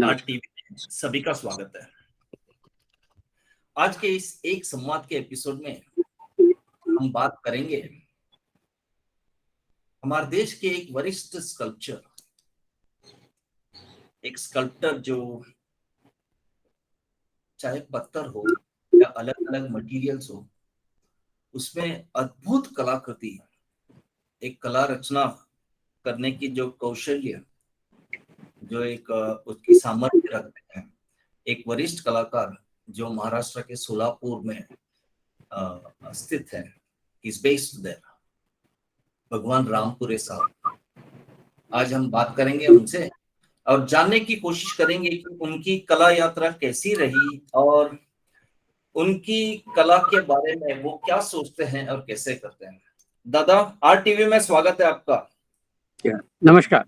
Art TV में सभी का स्वागत है। आज के इस एक संवाद के एपिसोड में हम बात करेंगे हमारे देश के एक वरिष्ठ स्कल्प्टर जो चाहे पत्थर हो या अलग अलग मटेरियल्स हो, उसमें अद्भुत कलाकृति, एक कला रचना करने की जो कौशल्य, जो एक उसकी सामर्थ्य रखते हैं, एक वरिष्ठ कलाकार जो महाराष्ट्र के सोलापुर में स्थित है, इज बेस्ड देयर, भगवान रामपुरे साहब। आज हम बात करेंगे उनसे और जानने की कोशिश करेंगे कि उनकी कला यात्रा कैसी रही और उनकी कला के बारे में वो क्या सोचते हैं और कैसे करते हैं। दादा, आर टीवी में स्वागत है आपका। नमस्कार।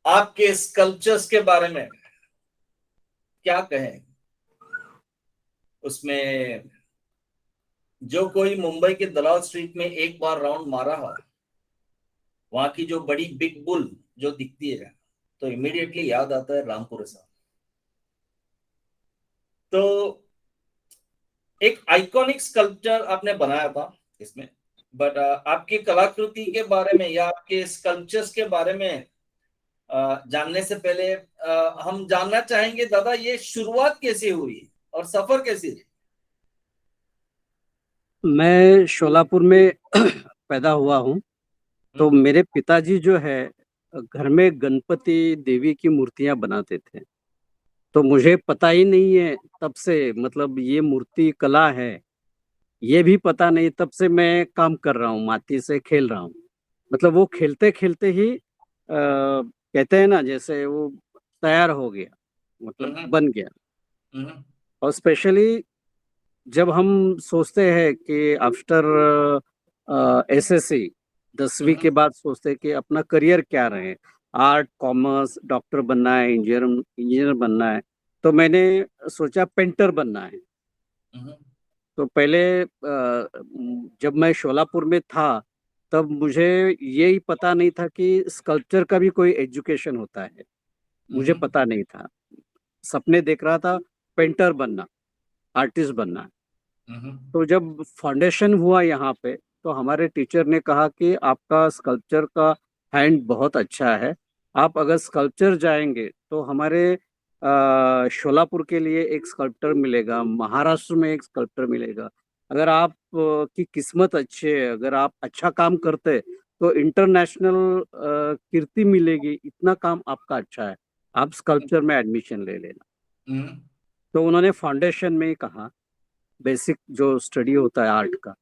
आपके स्कल्पचर्स के बारे में क्या कहें? उसमें जो कोई मुंबई के दलाल स्ट्रीट में एक बार राउंड मारा है, वहां की जो बड़ी बिग बुल जो दिखती है तो इमीडिएटली याद आता है रामपुरे साहब। तो एक आइकॉनिक स्कल्पचर आपने बनाया था इसमें, बट आपकी कलाकृति के बारे में या आपके स्कल्पचर्स के बारे में जानने से पहले हम जानना चाहेंगे दादा, ये शुरुआत कैसे हुई और सफर कैसी रही? मैं शोलापुर में पैदा हुआ हूँ। तो मेरे पिताजी जो है घर में गणपति देवी की मूर्तियां बनाते थे। तो मुझे पता ही नहीं है तब से, मतलब ये मूर्ति कला है ये भी पता नहीं, तब से मैं काम कर रहा हूँ, माटी से खेल रहा हूँ। मतलब वो खेलते खेलते ही कहते हैं ना, जैसे वो तैयार हो गया, मतलब बन गया। और स्पेशली जब हम सोचते हैं कि आफ्टर एसएससी 10वीं के बाद सोचते हैं कि अपना करियर क्या रहे, आर्ट, कॉमर्स, डॉक्टर बनना है, इंजीनियर बनना है, तो मैंने सोचा पेंटर बनना है। तो पहले जब मैं शोलापुर में था तब मुझे यही पता नहीं था कि स्कल्पचर का भी कोई एजुकेशन होता है, मुझे पता नहीं था। सपने देख रहा था पेंटर बनना, आर्टिस्ट बनना। तो जब फाउंडेशन हुआ यहाँ पे, तो हमारे टीचर ने कहा कि आपका स्कल्पचर का हैंड बहुत अच्छा है, आप अगर स्कल्पचर जाएंगे तो हमारे शोलापुर के लिए एक स्कल्पटर मिलेगा, महाराष्ट्र में एक स्कल्पटर मिलेगा। अगर आप की किस्मत अच्छी है, अगर आप अच्छा काम करते तो इंटरनेशनल कीर्ति मिलेगी, इतना काम आपका अच्छा है, आप स्कल्पचर में एडमिशन ले लेना। तो उन्होंने फाउंडेशन में ही कहा, बेसिक जो स्टडी होता है आर्ट का।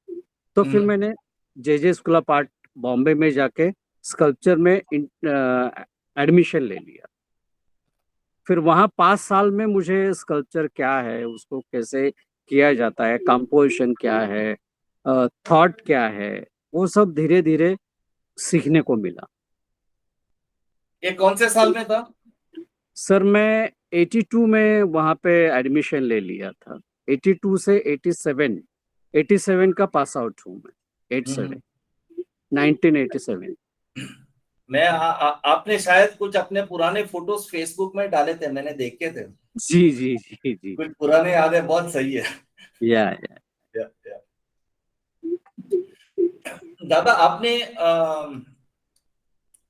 तो फिर मैंने जे स्कूल ऑफ आर्ट बॉम्बे में जाके स्कल्पचर में एडमिशन ले लिया। फिर वहाँ 5 साल में मुझे स्कल्पचर क्या है, उसको कैसे किया जाता है, कंपोजिशन क्या है, थॉट क्या है, वो सब धीरे धीरे सीखने को मिला। ये कौन से साल में था? सर मैं 82 में वहाँ पे एडमिशन ले लिया था। 82 से 87 का पास आउट हूँ मैं। 1987। मैं आपने शायद कुछ अपने पुराने फोटोज फेसबुक में डाले थे, मैंने देखे थे। जी जी जी जी, कुछ पुराने यादें, बहुत सही है। या दादा, आपने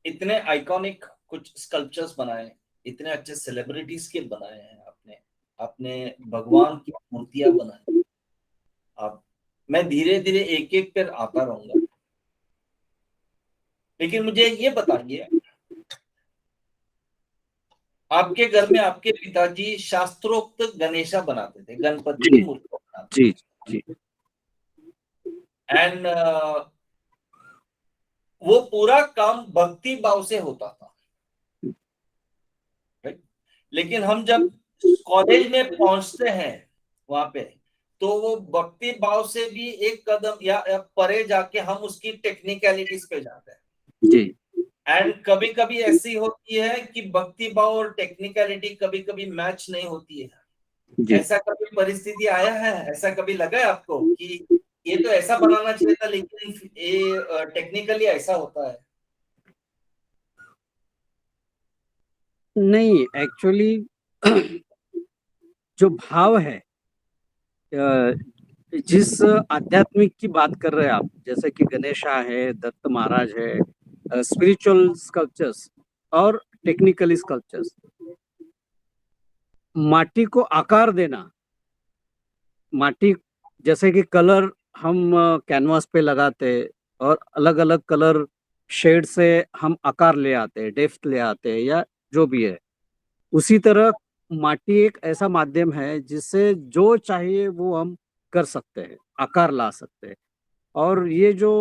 इतने आइकॉनिक कुछ स्कल्पचर्स बनाए, इतने अच्छे सेलिब्रिटीज के बनाए हैं आपने, आपने भगवान की मूर्तियां बनाई। आप, मैं धीरे धीरे एक एक पर आता रहूंगा, लेकिन मुझे ये बताइए, आपके घर में आपके पिताजी शास्त्रोक्त गणेशा बनाते थे, गणपति की मूर्ति बनाते जी जी, एंड वो पूरा काम भक्ति भाव से होता था, राइट? लेकिन हम जब कॉलेज में पहुंचते हैं वहां पे, तो वो भक्ति भाव से भी एक कदम या परे जाके हम उसकी टेक्निकलिटीज पे जाते हैं जी। एंड कभी कभी ऐसी होती है कि भक्ति भाव और टेक्निकलिटी कभी कभी मैच नहीं होती है। ऐसा कभी परिस्थिति आया है, ऐसा कभी लगा है आपको कि ये तो ऐसा बनाना चाहिए था लेकिन ये टेक्निकली ऐसा होता है? नहीं, एक्चुअली जो भाव है, जिस आध्यात्मिक की बात कर रहे हैं आप, जैसे कि गणेशा है, दत्त महाराज है, स्पिरिचुअल स्कल्पचर्स और टेक्निकल स्कल्पचर्स, माटी को आकार देना, माटी जैसे कि कलर हम कैनवास पे लगाते हैं और अलग अलग कलर शेड से हम आकार ले आते हैं, डेप्थ ले आते हैं, या जो भी है, उसी तरह माटी एक ऐसा माध्यम है जिससे जो चाहिए वो हम कर सकते हैं, आकार ला सकते हैं। और ये जो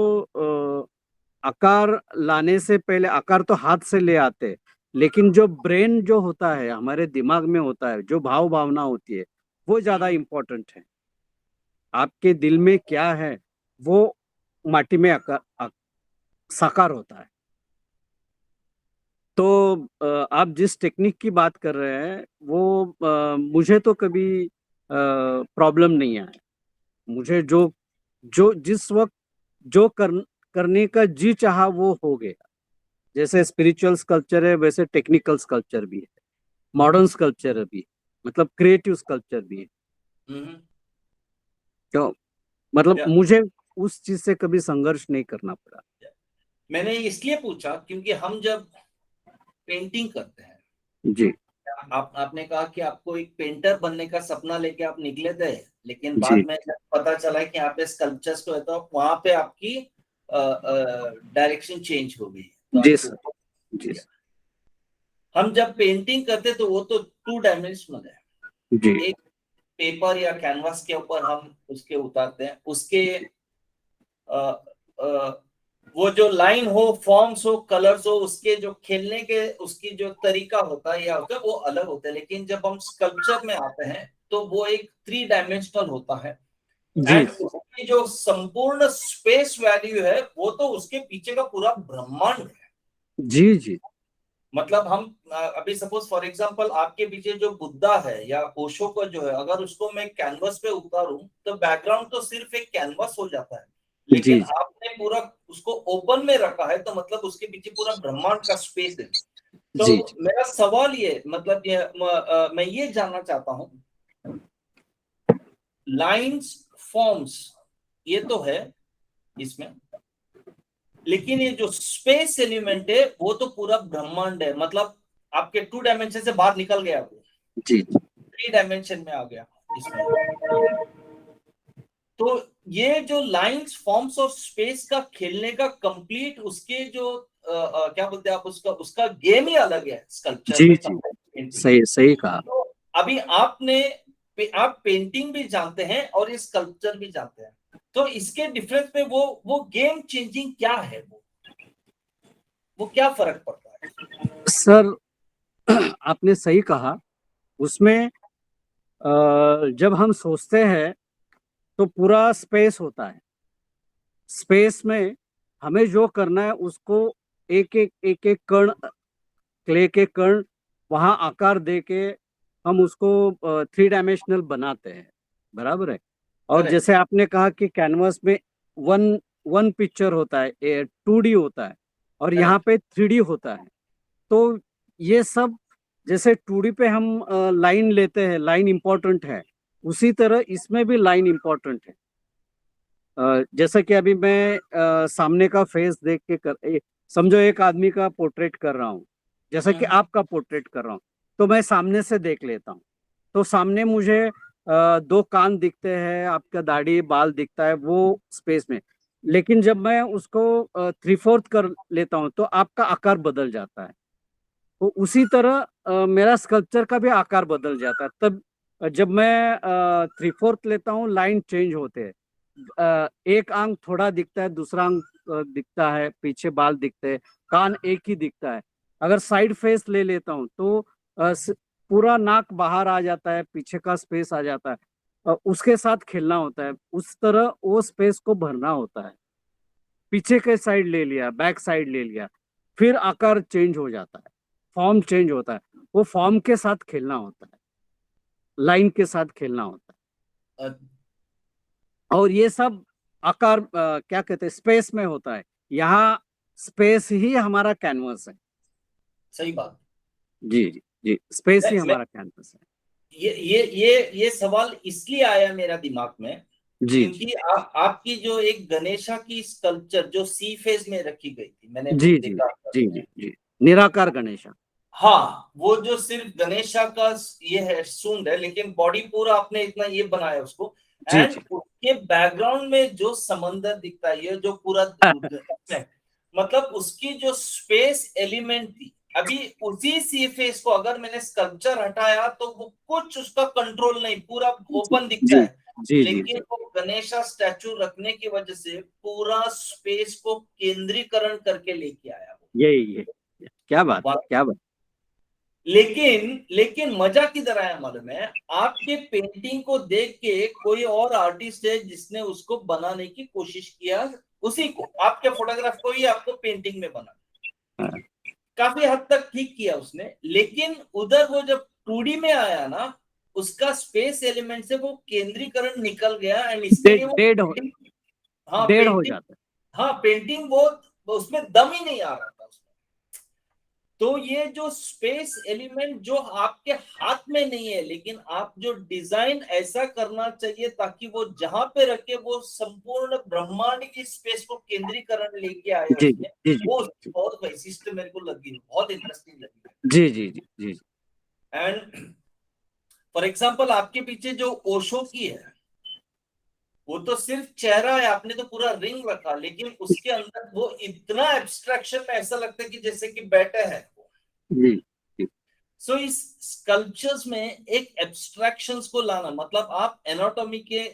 आकार लाने से पहले, आकार तो हाथ से ले आते हैं, लेकिन जो ब्रेन जो होता है, हमारे दिमाग में होता है, जो भाव भावना होती है, वो ज्यादा इम्पोर्टेंट है। आपके दिल में क्या है वो माटी में साकार होता है। तो आप जिस टेक्निक की बात कर रहे हैं वो मुझे तो कभी प्रॉब्लम नहीं आया। मुझे जो जो जिस वक्त जो करने का जी चाहा वो हो गया। जैसे स्पिरिचुअल स्कल्पचर है, वैसे टेक्निकल स्कल्पचर भी है, मॉडर्न स्कल्पचर भी है, मतलब क्रिएटिव स्कल्पचर भी है। तो मतलब मुझे उस चीज से कभी संघर्ष नहीं करना पड़ा। मैंने इसलिए पूछा क्योंकि हम जब पेंटिंग करते हैं जी, आपने कहा कि आपको एक पेंटर बनने का सपना लेके आप निकले थे, लेकिन बाद जी, में जब पता चला कि यहाँ पे स्कल्पचर्स को है तो वहां पे आपकी डायरेक्शन चेंज हो गई, तो जी आपको सर, जी हम जब पेंटिंग करते तो वो तो 2 डायमेंशनल है। जी, एक पेपर या कैनवास के ऊपर हम उसके उतारते हैं, उसके आ, आ, वो जो लाइन हो, फॉर्म्स हो, कलर्स हो, उसके जो खेलने के उसकी जो तरीका होता है या होता है वो अलग होता है। लेकिन जब हम स्कल्पचर में आते हैं तो वो एक 3 डायमेंशनल होता है। जी, एंड उसकी जो संपूर्ण स्पेस वैल्यू है वो तो उसके पीछे का पूरा ब्रह्मांड है। जी, जी, मतलब हम अभी सपोज फॉर एग्जांपल आपके पीछे जो बुद्धा है या ओशो का जो है, अगर उसको मैं कैनवस पे उतारूं तो बैकग्राउंड तो सिर्फ एक कैनवस हो जाता है। जी, लेकिन आपने पूरा उसको ओपन में रखा है तो मतलब उसके पीछे पूरा ब्रह्मांड का स्पेस है। तो जी, मेरा सवाल ये मतलब ये मैं ये जानना चाहता हूँ, लाइंस, फॉर्म्स ये तो है इसमें, लेकिन ये जो स्पेस एलिमेंट है वो तो पूरा ब्रह्मांड है। मतलब आपके 2 डायमेंशन से बाहर निकल गया, वो जी, 3 डायमेंशन में आ गया इसमें। तो ये जो लाइंस, फॉर्म्स और स्पेस का खेलने का कंप्लीट उसके जो क्या बोलते हैं आप, उसका उसका गेम ही अलग है स्कल्पचर जी, में जी, पेंटिंग। सही सही कहा। तो अभी आप पेंटिंग भी जानते हैं और ये स्कल्पचर भी जानते हैं, तो इसके डिफरेंस में वो गेम चेंजिंग क्या है, वो क्या फर्क पड़ता है? सर, आपने सही कहा। उसमें जब हम सोचते हैं तो पूरा स्पेस होता है। स्पेस में हमें जो करना है उसको एक एक कण, क्ले के कण, वहां आकार दे के हम उसको 3 डायमेंशनल बनाते हैं, बराबर है। और करेक्ट। जैसे आपने कहा कि कैनवास में वन वन पिक्चर होता है, 2D होता है, और यहाँ करेक्ट। पे 3D होता है। तो ये सब, जैसे 2D पे हम लाइन लेते हैं, लाइन इंपॉर्टेंट है, उसी तरह इसमें भी लाइन इंपॉर्टेंट है। जैसा कि अभी मैं सामने का फेस देख के समझो एक आदमी का पोर्ट्रेट कर रहा हूँ, जैसा कि हम्म। आपका पोर्ट्रेट कर रहा हूँ, तो मैं सामने से देख लेता हूँ। तो सामने मुझे 2 कान दिखते हैं, आपका दाढ़ी बाल दिखता है वो स्पेस में। लेकिन जब मैं उसको 3/4 कर लेता हूँ तो आपका आकार बदल जाता है। तो उसी तरह मेरा स्कल्पचर का भी आकार बदल जाता है। तब जब मैं 3/4 लेता हूँ, लाइन चेंज होते हैं। एक आंख थोड़ा दिखता है, दूसरा आंख दिखता है, पीछे बाल दिखते हैं, कान एक ही दिखता है। अगर साइड फेस ले लेता हूँ तो पूरा नाक बाहर आ जाता है, पीछे का स्पेस आ जाता है। उसके साथ खेलना होता है, उस तरह वो स्पेस को भरना होता है। पीछे के साइड ले लिया, बैक साइड ले लिया, फिर आकार चेंज हो जाता है, फॉर्म चेंज होता है। वो फॉर्म के साथ खेलना होता है, लाइन के साथ खेलना होता अ, है। और ये सब आकार क्या कहते हैं, स्पेस में होता है। यहाँ स्पेस ही हमारा कैनवस है। सही बात। जी जी जी, स्पेस ही मैं हमारा कैंपस है। ये सवाल इसलिए आया मेरा दिमाग में जी जी क्योंकि आपकी जो एक गणेशा की स्कल्पचर जो सी फेज में रखी गई थी, मैंने वो जी जी देखा। जी जी जी, निराकार गणेशा। हाँ, वो जो सिर्फ गणेशा का ये है, सूंड है, लेकिन बॉडी पूरा आपने इतना ये बनाया उसको। जी एंड जी उसके बैकग्राउंड में जो समंदर दिखता है, ये जो पूरा मतलब उसकी जो स्पेस एलिमेंट थी, अभी उसी सी फेस को अगर मैंने स्कल्पचर हटाया तो वो कुछ उसका कंट्रोल नहीं, पूरा ओपन दिखता जी है। जी जी लेकिन जी, वो गणेशा स्टैचू रखने की वजह से पूरा स्पेस को केंद्रीकरण करके लेके आया यही क्या बात है, वो। क्या बात। लेकिन लेकिन मजा किधर आया मालूम है? आपके पेंटिंग को देख के कोई और आर्टिस्ट है जिसने उसको बनाने की कोशिश किया, उसी को, आपके फोटोग्राफ को ही आपको पेंटिंग में बना, हाँ, काफी हद तक ठीक किया उसने। लेकिन उधर वो जब 2D में आया ना, उसका स्पेस एलिमेंट से वो केंद्रीकरण निकल गया, एंड इसके लिए वो डेढ़ पेंटिंग, हाँ डेढ़ हो पेंटिंग, जाता है। हाँ पेंटिंग वो उसमें दम ही नहीं आ रहा था उसमें। तो ये जो स्पेस एलिमेंट जो आपके हाथ में नहीं है, लेकिन आप जो डिजाइन ऐसा करना चाहिए ताकि वो जहां पे रखे वो संपूर्ण ब्रह्मांड की स्पेस को केंद्रीकरण लेके आए जी जी उसमें, जी वो जी बहुत वैशिष्ट मेरे को लगी, बहुत इंटरेस्टिंग लगी। जी जी जी जी जी एंड फॉर एग्जाम्पल आपके पीछे जो ओशो की है, वो तो सिर्फ चेहरा है, आपने तो पूरा रिंग रखा, लेकिन उसके अंदर वो इतना एब्स्ट्रैक्शन में ऐसा लगता है कि जैसे कि बैठे है। जी जी सो इस स्कल्पचर्स में एक एब्स्ट्रैक्शंस को लाना, मतलब आप एनाटॉमी के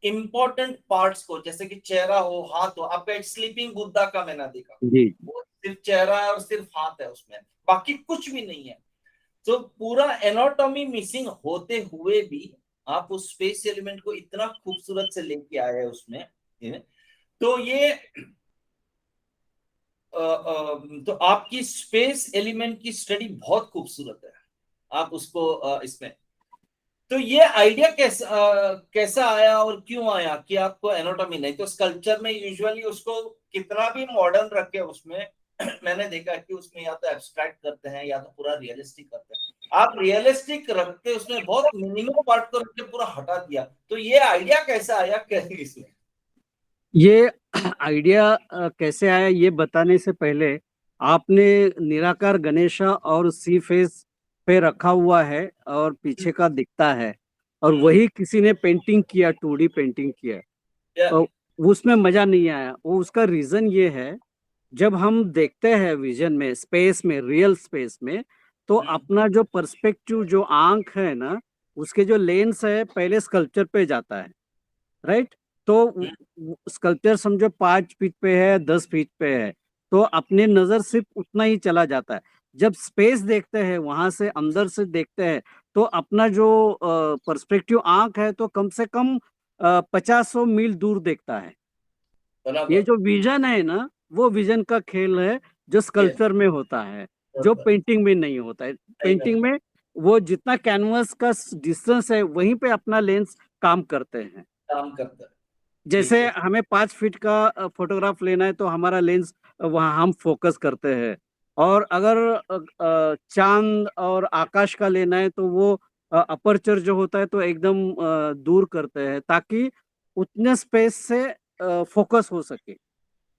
इंपॉर्टेंट पार्ट्स को, जैसे कि चेहरा हो, हाथ हो, आपका एक स्लीपिंग बुद्धा का मैंने देखा, जी वो सिर्फ चेहरा है और सिर्फ हाथ है उसमें, बाकी कुछ भी नहीं है। तो पूरा एनाटॉमी मिसिंग होते हुए भी आप उस स्पेस एलिमेंट को इतना खूबसूरत से लेके आए हैं उसमें। तो ये तो आपकी स्पेस एलिमेंट की स्टडी बहुत खूबसूरत है। आप उसको इसमें, तो ये आइडिया कैसा आया और क्यों आया कि आपको एनाटॉमी नहीं? तो स्कल्पचर में यूजुअली उसको कितना भी मॉडर्न रखे उसमें मैंने देखा कि उसमें या तो एब्स्ट्रैक्ट करते हैं या तो पूरा रियलिस्टिक करते हैं। आप रियलिस्टिक रखते उसमें बहुत मिनिमम पार्ट को रख के पूरा हटा दिया, तो ये आइडिया कैसा आया कैसे इसमें? ये आइडिया कैसे आया ये बताने से पहले आपने निराकार गणेशा और सी फेस पे रखा हुआ है और पीछे का दिखता है, और वही किसी ने पेंटिंग किया, 2D पेंटिंग किया, या, और उसमें मजा नहीं आया। वो उसका रीजन ये है, जब हम देखते हैं विजन में, स्पेस में, रियल स्पेस में, तो अपना जो पर्सपेक्टिव, जो आंख है ना, उसके जो लेंस है पहले स्कल्पचर पे जाता है, राइट? तो स्कल्पचर समझो 5 फीट पे है, 10 फीट पे है, तो अपने नजर सिर्फ उतना ही चला जाता है। जब स्पेस देखते हैं, वहां से अंदर से देखते हैं, तो अपना जो पर्सपेक्टिव आंख है तो कम से कम 50-100 मील दूर देखता है। ये बराबर। जो विजन है ना, वो विजन का खेल है जो यस, स्कल्पचर में होता है, जो बराबर, पेंटिंग में नहीं होता है। सही बात। पेंटिंग में वो जितना कैनवस का डिस्टेंस है वहीं पे अपना लेंस काम करते हैं। काम करता है। ठीक जैसे है। हमें 5 फीट का फोटोग्राफ लेना है तो हमारा लेंस वहाँ हम फोकस करते हैं, और अगर चांद और आकाश का लेना है तो वो अपर्चर जो होता है तो एकदम दूर करते हैं, ताकि उतने स्पेस से फोकस हो सके।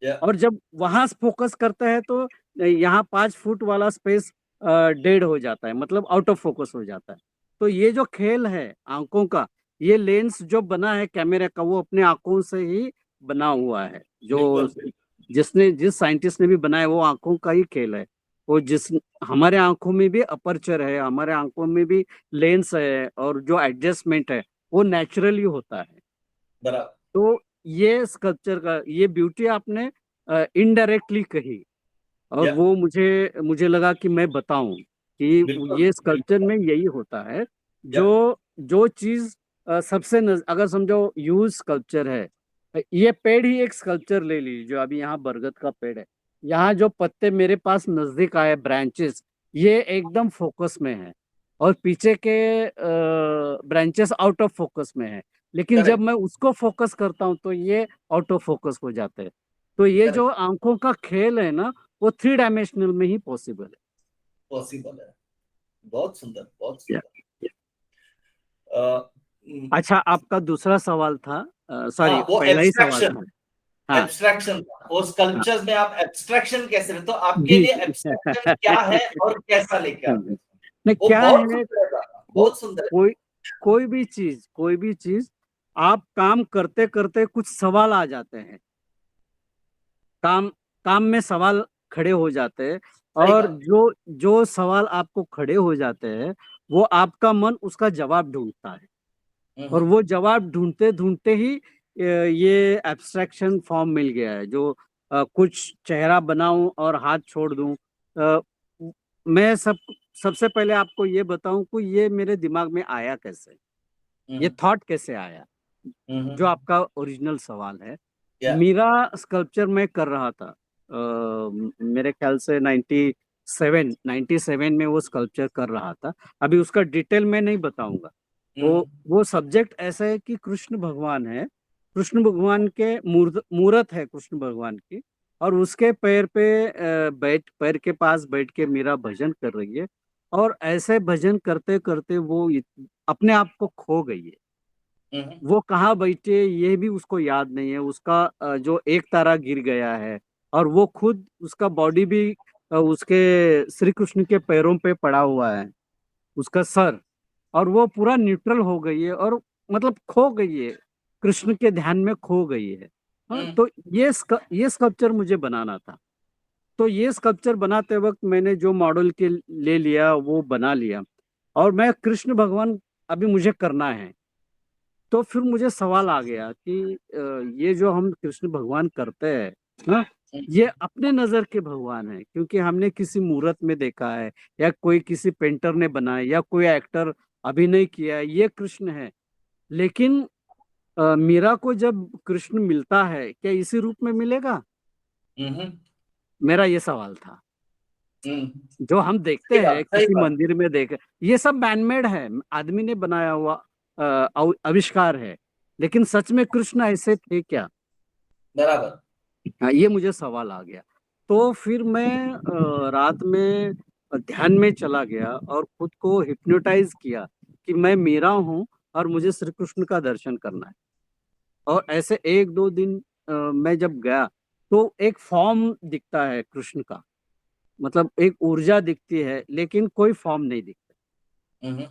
या, और जब वहां फोकस करते हैं तो यहाँ 5 फुट वाला स्पेस डेड हो जाता है, मतलब आउट ऑफ फोकस हो जाता है। तो ये जो खेल है आंखों का, ये लेंस जो बना है कैमरे का, वो अपने आंखों से ही बना हुआ है। जो बिल्कुल। जिस साइंटिस्ट ने भी बनाया, वो आंखों का ही खेल है। वो जिस हमारे आंखों में भी अपर्चर है, हमारे आंखों में भी लेंस है, और जो एडजस्टमेंट है वो नेचुरली होता है। बराबर। तो ये स्कल्पचर का ये ब्यूटी आपने इनडायरेक्टली कही, और या, वो मुझे मुझे लगा कि मैं बताऊं कि बिल्कुल ये स्कल्पचर बिल्कुल। में यही होता है। या, जो जो चीज अगर समझो ह्यूज स्कल्पचर है, ये पेड़ ही एक स्कल्पचर ले लीजिए, जो अभी यहाँ बरगद का पेड़ है, यहाँ जो पत्ते मेरे पास नजदीक आए, ब्रांचेस, ये एकदम फोकस में है, और पीछे के ब्रांचेस आउट ऑफ फोकस में है। लेकिन जब करेक्ट, मैं उसको फोकस करता हूँ तो ये आउट ऑफ फोकस हो जाते हैं। तो ये जो करेक्ट। आंखों का खेल है ना, वो 3 डायमेंशनल में ही पॉसिबल है। पॉसिबल है। बहुत सुंदर, बहुत या, सुंदर। अ, अच्छा, आपका दूसरा सवाल था, हाँ, सॉरी, वो पहला ही सवाल एब्स्ट्रैक्शन, था। हाँ। एब्स्ट्रैक्शन वो हाँ स्कल्पचर्स में आप एब्स्ट्रैक्शन कैसे ले, तो आपके जी। लिए एब्स्ट्रैक्शन क्या है और कैसा लेके आते हैं? नहीं, वो क्या बहुत है, सुंदर है, को, बहुत सुंदर कोई कोई भी चीज आप काम करते करते कुछ सवाल आ जाते हैं, काम काम में सवाल खड़े हो जाते हैं, है। सही और बात। जो जो सवाल आपको खड़े हो जाते हैं, वो आपका मन उसका जवाब ढूंढता है, और हम्म। वो जवाब ढूंढते ढूंढते ही ये एब्स्ट्रैक्शन फॉर्म मिल गया है, जो कुछ चेहरा बनाऊं और हाथ छोड़ दूं। अ, मैं सबसे पहले आपको ये बताऊं कि ये मेरे दिमाग में आया कैसे, ये हम्म। थॉट कैसे आया, जो हम्म। आपका ओरिजिनल सवाल है। या। मेरा स्कल्पचर मैं कर रहा था, मेरे ख्याल से 97 में वो स्कल्पचर कर रहा था। अभी उसका डिटेल मैं नहीं बताऊंगा। वो सब्जेक्ट ऐसा है कि कृष्ण भगवान है, कृष्ण भगवान के मूर्त है कृष्ण भगवान की, और उसके पैर पे पैर के पास बैठ के मीरा भजन कर रही है, और ऐसे भजन करते करते वो अपने आप को खो गई है। हम्म। वो कहाँ बैठे ये भी उसको याद नहीं है, उसका जो एक तारा गिर गया है, और वो खुद उसका बॉडी भी उसके श्री कृष्ण के पैरों पे पड़ा हुआ है, उसका सर, और वो पूरा न्यूट्रल हो गई है, और मतलब खो गई है, कृष्ण के ध्यान में खो गई है। हाँ, हम्म। तो ये स्कल्पचर मुझे बनाना था। तो ये स्कल्पचर बनाते वक्त मैंने जो मॉडल के ले लिया वो बना लिया, और मैं कृष्ण भगवान अभी मुझे करना है। तो फिर मुझे सवाल आ गया कि ये जो हम कृष्ण भगवान करते हैं ना, ये अपने नजर के भगवान है, क्योंकि हमने किसी मूर्त में देखा है, या कोई किसी पेंटर ने बनाया, या कोई एक्टर अभिनय किया है, ये कृष्ण है। लेकिन मीरा को जब कृष्ण मिलता है, क्या इसी रूप में मिलेगा? हम्म। मेरा ये सवाल था। हम्म। जो हम देखते सही हैं बात, सही किसी बात। मंदिर में देखे, ये सब मैनमेड है, आदमी ने बनाया हुआ आविष्कार है। लेकिन सच में कृष्ण ऐसे थे क्या? बराबर। हाँ, ये मुझे सवाल आ गया। तो फिर मैं रात में ध्यान में चला गया, और खुद को हिप्नोटाइज किया कि मैं मीरा हूँ, और मुझे श्री कृष्ण का दर्शन करना है। और ऐसे 1-2 दिन मैं जब गया, तो एक फॉर्म दिखता है कृष्ण का, मतलब एक ऊर्जा दिखती है, लेकिन कोई फॉर्म नहीं दिखता। हम्म।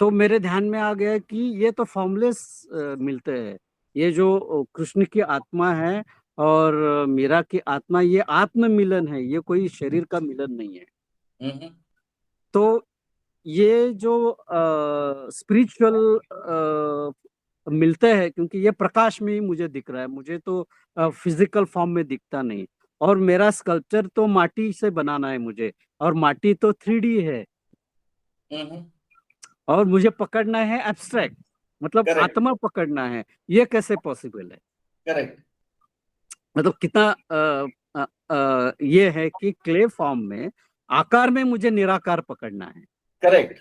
तो मेरे ध्यान में आ गया कि ये तो फॉर्मलेस मिलते हैं, ये जो कृष्ण की आत्मा है और मीरा की आत्मा, ये आत्म मिलन है, ये कोई शरीर का मिलन नहीं है। हम्म। तो ये जो स्पिरिचुअल मिलते हैं, क्योंकि ये प्रकाश में ही मुझे दिख रहा है, मुझे तो फिजिकल फॉर्म में दिखता नहीं। और मेरा स्कल्पचर तो माटी से बनाना है मुझे, और माटी तो 3D है, हम्म। और मुझे पकड़ना है एब्स्ट्रैक्ट, मतलब करेक्ट। आत्मा पकड़ना है। ये कैसे पॉसिबल है? करेक्ट। मतलब कितना ये है कि क्ले फॉर्म में, आकार में मुझे निराकार पकड़ना है। करेक्ट।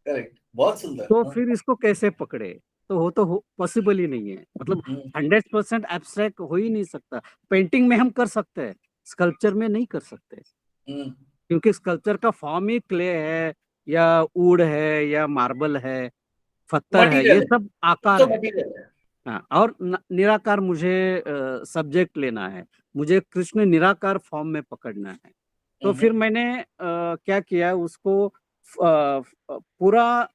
करेक्ट, बहुत सुंदर। तो फिर इसको कैसे पकड़े? तो वो तो पॉसिबल ही नहीं है, मतलब हम्म। 100% एब्स्ट्रैक्ट हो ही नहीं सकता। पेंटिंग में हम कर सकते हैं, स्कल्पचर में नहीं कर सकते, हम्म। क्योंकि स्कल्पचर का फॉर्म ही क्ले है, या वुड है, या मार्बल है, पत्थर है, ये मटीरियल है, सब आकार तो है। मटीरियल है। हाँ, और निराकार मुझे सब्जेक्ट लेना है, मुझे कृष्ण निराकार फॉर्म में पकड़ना है। तो फिर हम्म। मैंने क्या किया, उसको पूरा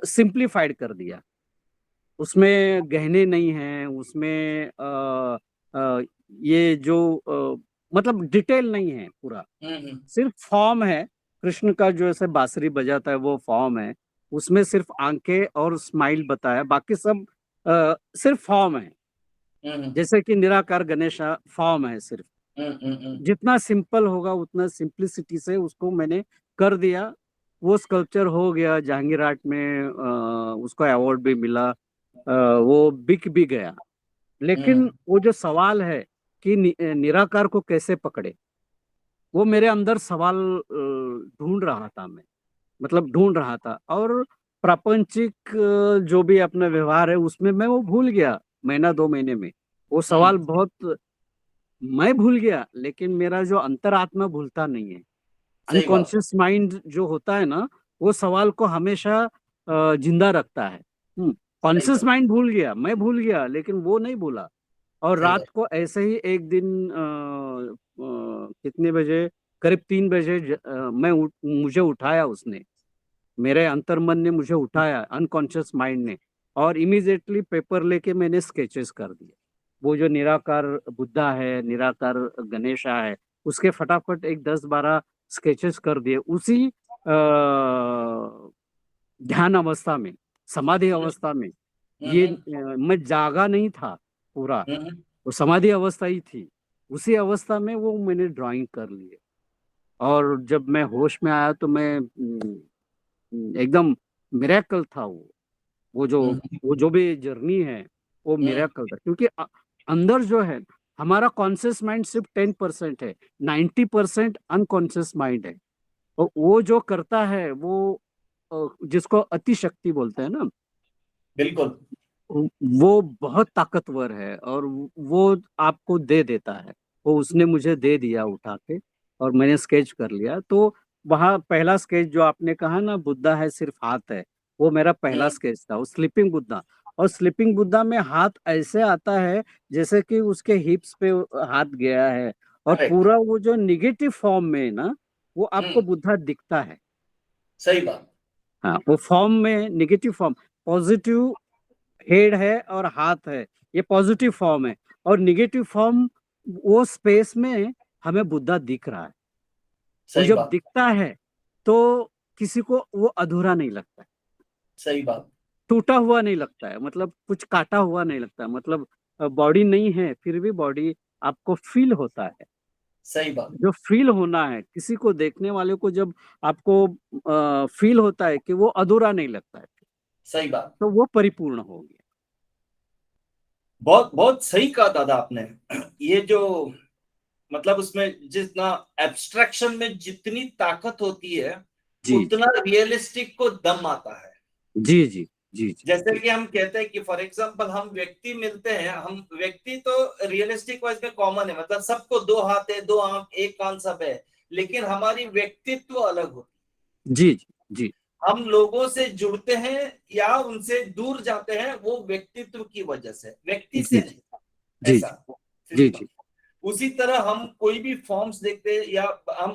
सिंप्लीफाइड कर दिया। उसमें गहने नहीं हैं, उसमें ये जो मतलब डिटेल नहीं है पूरा, हम्म। सिर्फ फॉर्म है। कृष्ण का जो ऐसे बांसुरी बजाता है वो फॉर्म है, उसमें सिर्फ आंखें और स्माइल बताया, बाकी सब सिर्फ फॉर्म है। हम्म। जैसे कि निराकार गणेश फॉर्म है सिर्फ। हम्म। जितना सिंपल होगा उतना सिंप्लिसिटी से उसको मैंने कर दिया। वो स्कल्पचर हो गया जहांगीर आर्ट में, उसको अवार्ड भी मिला, वो बिक भी गया। लेकिन वो जो सवाल है कि निराकार को कैसे पकड़े, वो मेरे अंदर सवाल ढूंढ रहा था मैं, मतलब ढूंढ रहा था। और प्रापंचिक जो भी अपना व्यवहार है उसमें मैं वो भूल गया, महीना 2 महीने में। वो सवाल बहुत मैं भूल गया, लेकिन मेरा जो अंतरात्मा भूलता नहीं है। अनकॉन्शियस माइंड जो होता है ना, वो सवाल को हमेशा जिंदा रखता है। कॉन्शियस माइंड भूल गया, मैं भूल गया, लेकिन वो नहीं भूला। और रात को ऐसे ही एक दिन कितने बजे, करीब 3 बजे मुझे उठाया उसने, मेरे अंतर्मन ने मुझे उठाया, अनकॉन्शियस माइंड ने, और इमीडिएटली पेपर लेके मैंने स्केचेस कर दिए। वो जो निराकार बुद्धा है, निराकार गणेशा है, उसके फटाफट एक 10-12 स्केचेस कर दिए उसी ध्यान अवस्था में, समाधि अवस्था में। ये मैं जागा नहीं था पूरा, वो समाधि अवस्था ही थी। उसी अवस्था में वो मैंने ड्राइंग कर लिए। और जब मैं होश में आया तो मैं एकदम मिरेकल था वो जो भी जर्नी है वो मिरेकल था। क्योंकि अंदर जो है हमारा कॉन्शियस माइंड सिर्फ 10% है, 90% अनकॉन्शियस माइंड है। और वो जो करता है वो जिसको अति शक्ति बोलते हैं ना, बिल्कुल, वो बहुत ताकतवर है और वो आपको दे देता है। वो उसने मुझे दे दिया उठा के, और मैंने स्केच कर लिया। तो वहाँ पहला स्केच जो आपने कहा ना, बुद्धा है सिर्फ हाथ है, वो मेरा पहला स्केच था, वो स्लीपिंग बुद्धा। और स्लीपिंग बुद्धा में हाथ ऐसे आता है जैसे कि उसके हिप्स पे हाथ गया है, और करेक्ट, पूरा वो जो निगेटिव फॉर्म में ना, वो आपको बुद्धा दिखता है। सही बात, हाँ, वो फॉर्म में निगेटिव फॉर्म, पॉजिटिव हेड है और हाथ है, ये पॉजिटिव फॉर्म है। और निगेटिव फॉर्म वो स्पेस में हमें बुद्धा दिख रहा है। वो सही जब बात, दिखता है तो किसी को वो अधूरा नहीं लगता है, सही बात, टूटा हुआ नहीं लगता है, मतलब कुछ काटा हुआ नहीं लगता है। मतलब बॉडी नहीं है फिर भी बॉडी आपको फील होता है। सही बात, जो फील होना है किसी को, देखने वाले को जब आपको फील होता है कि वो अधूरा नहीं लगता है, सही बात। तो वो परिपूर्ण हो गया। बहुत बहुत सही कहा दादा आपने। ये जो मतलब उसमें जितना एब्स्ट्रैक्शन में जितनी ताकत होती है, जी उतना रियलिस्टिक को दम आता है। जी जी जी जी जैसे जी कि हम कहते हैं कि फॉर एग्जांपल हम व्यक्ति मिलते हैं, हम व्यक्ति तो रियलिस्टिक वाइज में कॉमन है, मतलब सबको 2 हाथ है, 2 आंख, एक कान सब है, लेकिन हमारी व्यक्तित्व अलग होती जी जी जी है। हम लोगों से जुड़ते हैं या उनसे दूर जाते हैं, वो व्यक्तित्व की वजह से, व्यक्ति जी से जी नहीं। जी ऐसा जी सीधी बात। जी उसी तरह हम कोई भी फॉर्म्स देखते हैं या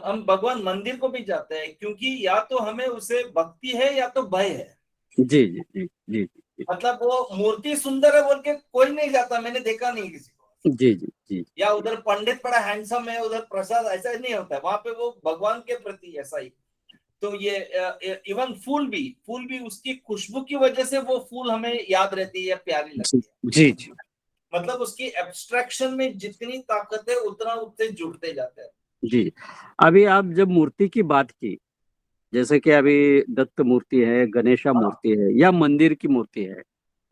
हम भगवान मंदिर को भी जाते हैं, क्योंकि या तो हमें उसे भक्ति है या तो भय है। जी जी जी जी जी मतलब वो मूर्ति सुंदर है बोल के कोई नहीं जाता, मैंने देखा नहीं किसी को। जी जी जी या उधर पंडित बड़ा हैंडसम है, उधर प्रसाद, ऐसा नहीं होता है वहां पे, वो भगवान के प्रति ऐसा ही। तो ये इवन फूल भी उसकी खुशबू की वजह से वो फूल हमें याद रहती है, प्यारी जी लगती है। जी जी मतलब उसकी एब्स्ट्रैक्शन में जितनी ताकत है उतना उससे जुड़ते जाते हैं। जी। अभी आप जब मूर्ति की बात की, जैसे कि अभी दत्त मूर्ति है, गणेशा हाँ, मूर्ति है, या मंदिर की मूर्ति है,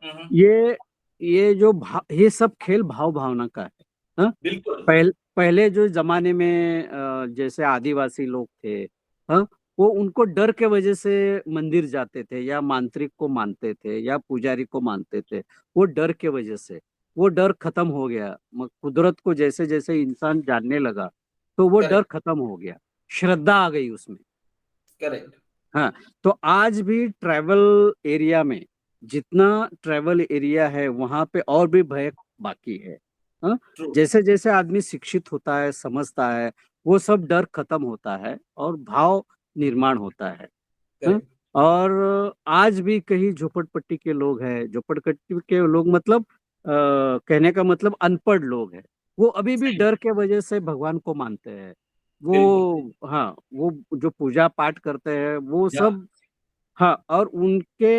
हम्म, ये जो ये सब खेल भाव भावना का है। हाँ? बिल्कुल, पहले जो जमाने में जैसे आदिवासी लोग थे, हाँ, वो उनको डर के वजह से मंदिर जाते थे, या मांत्रिक को मानते थे, या पुजारी को मानते थे। वो डर के वजह से, वो डर खत्म हो गया। कुदरत को जैसे जैसे इंसान जानने लगा तो वो डर करेक्ट, खत्म हो गया, श्रद्धा आ गई उसमें। करेक्ट, हाँ, तो आज भी ट्रैवल एरिया में, जितना ट्रैवल एरिया है वहां पे और भी भय बाकी है। हाँ, ट्रू, जैसे जैसे आदमी शिक्षित होता है, समझता है, वो सब डर खत्म होता है और भाव निर्माण होता है। हाँ, करेक्ट, और आज भी कई झोपड़पट्टी के लोग हैं, झोपड़पट्टी के लोग मतलब कहने का मतलब अनपढ़ लोग हैं, वो अभी भी सही, डर के वजह से भगवान को मानते हैं। बिल्कुल, वो, हाँ, वो जो पूजा पाठ करते हैं वो या सब। हाँ, और उनके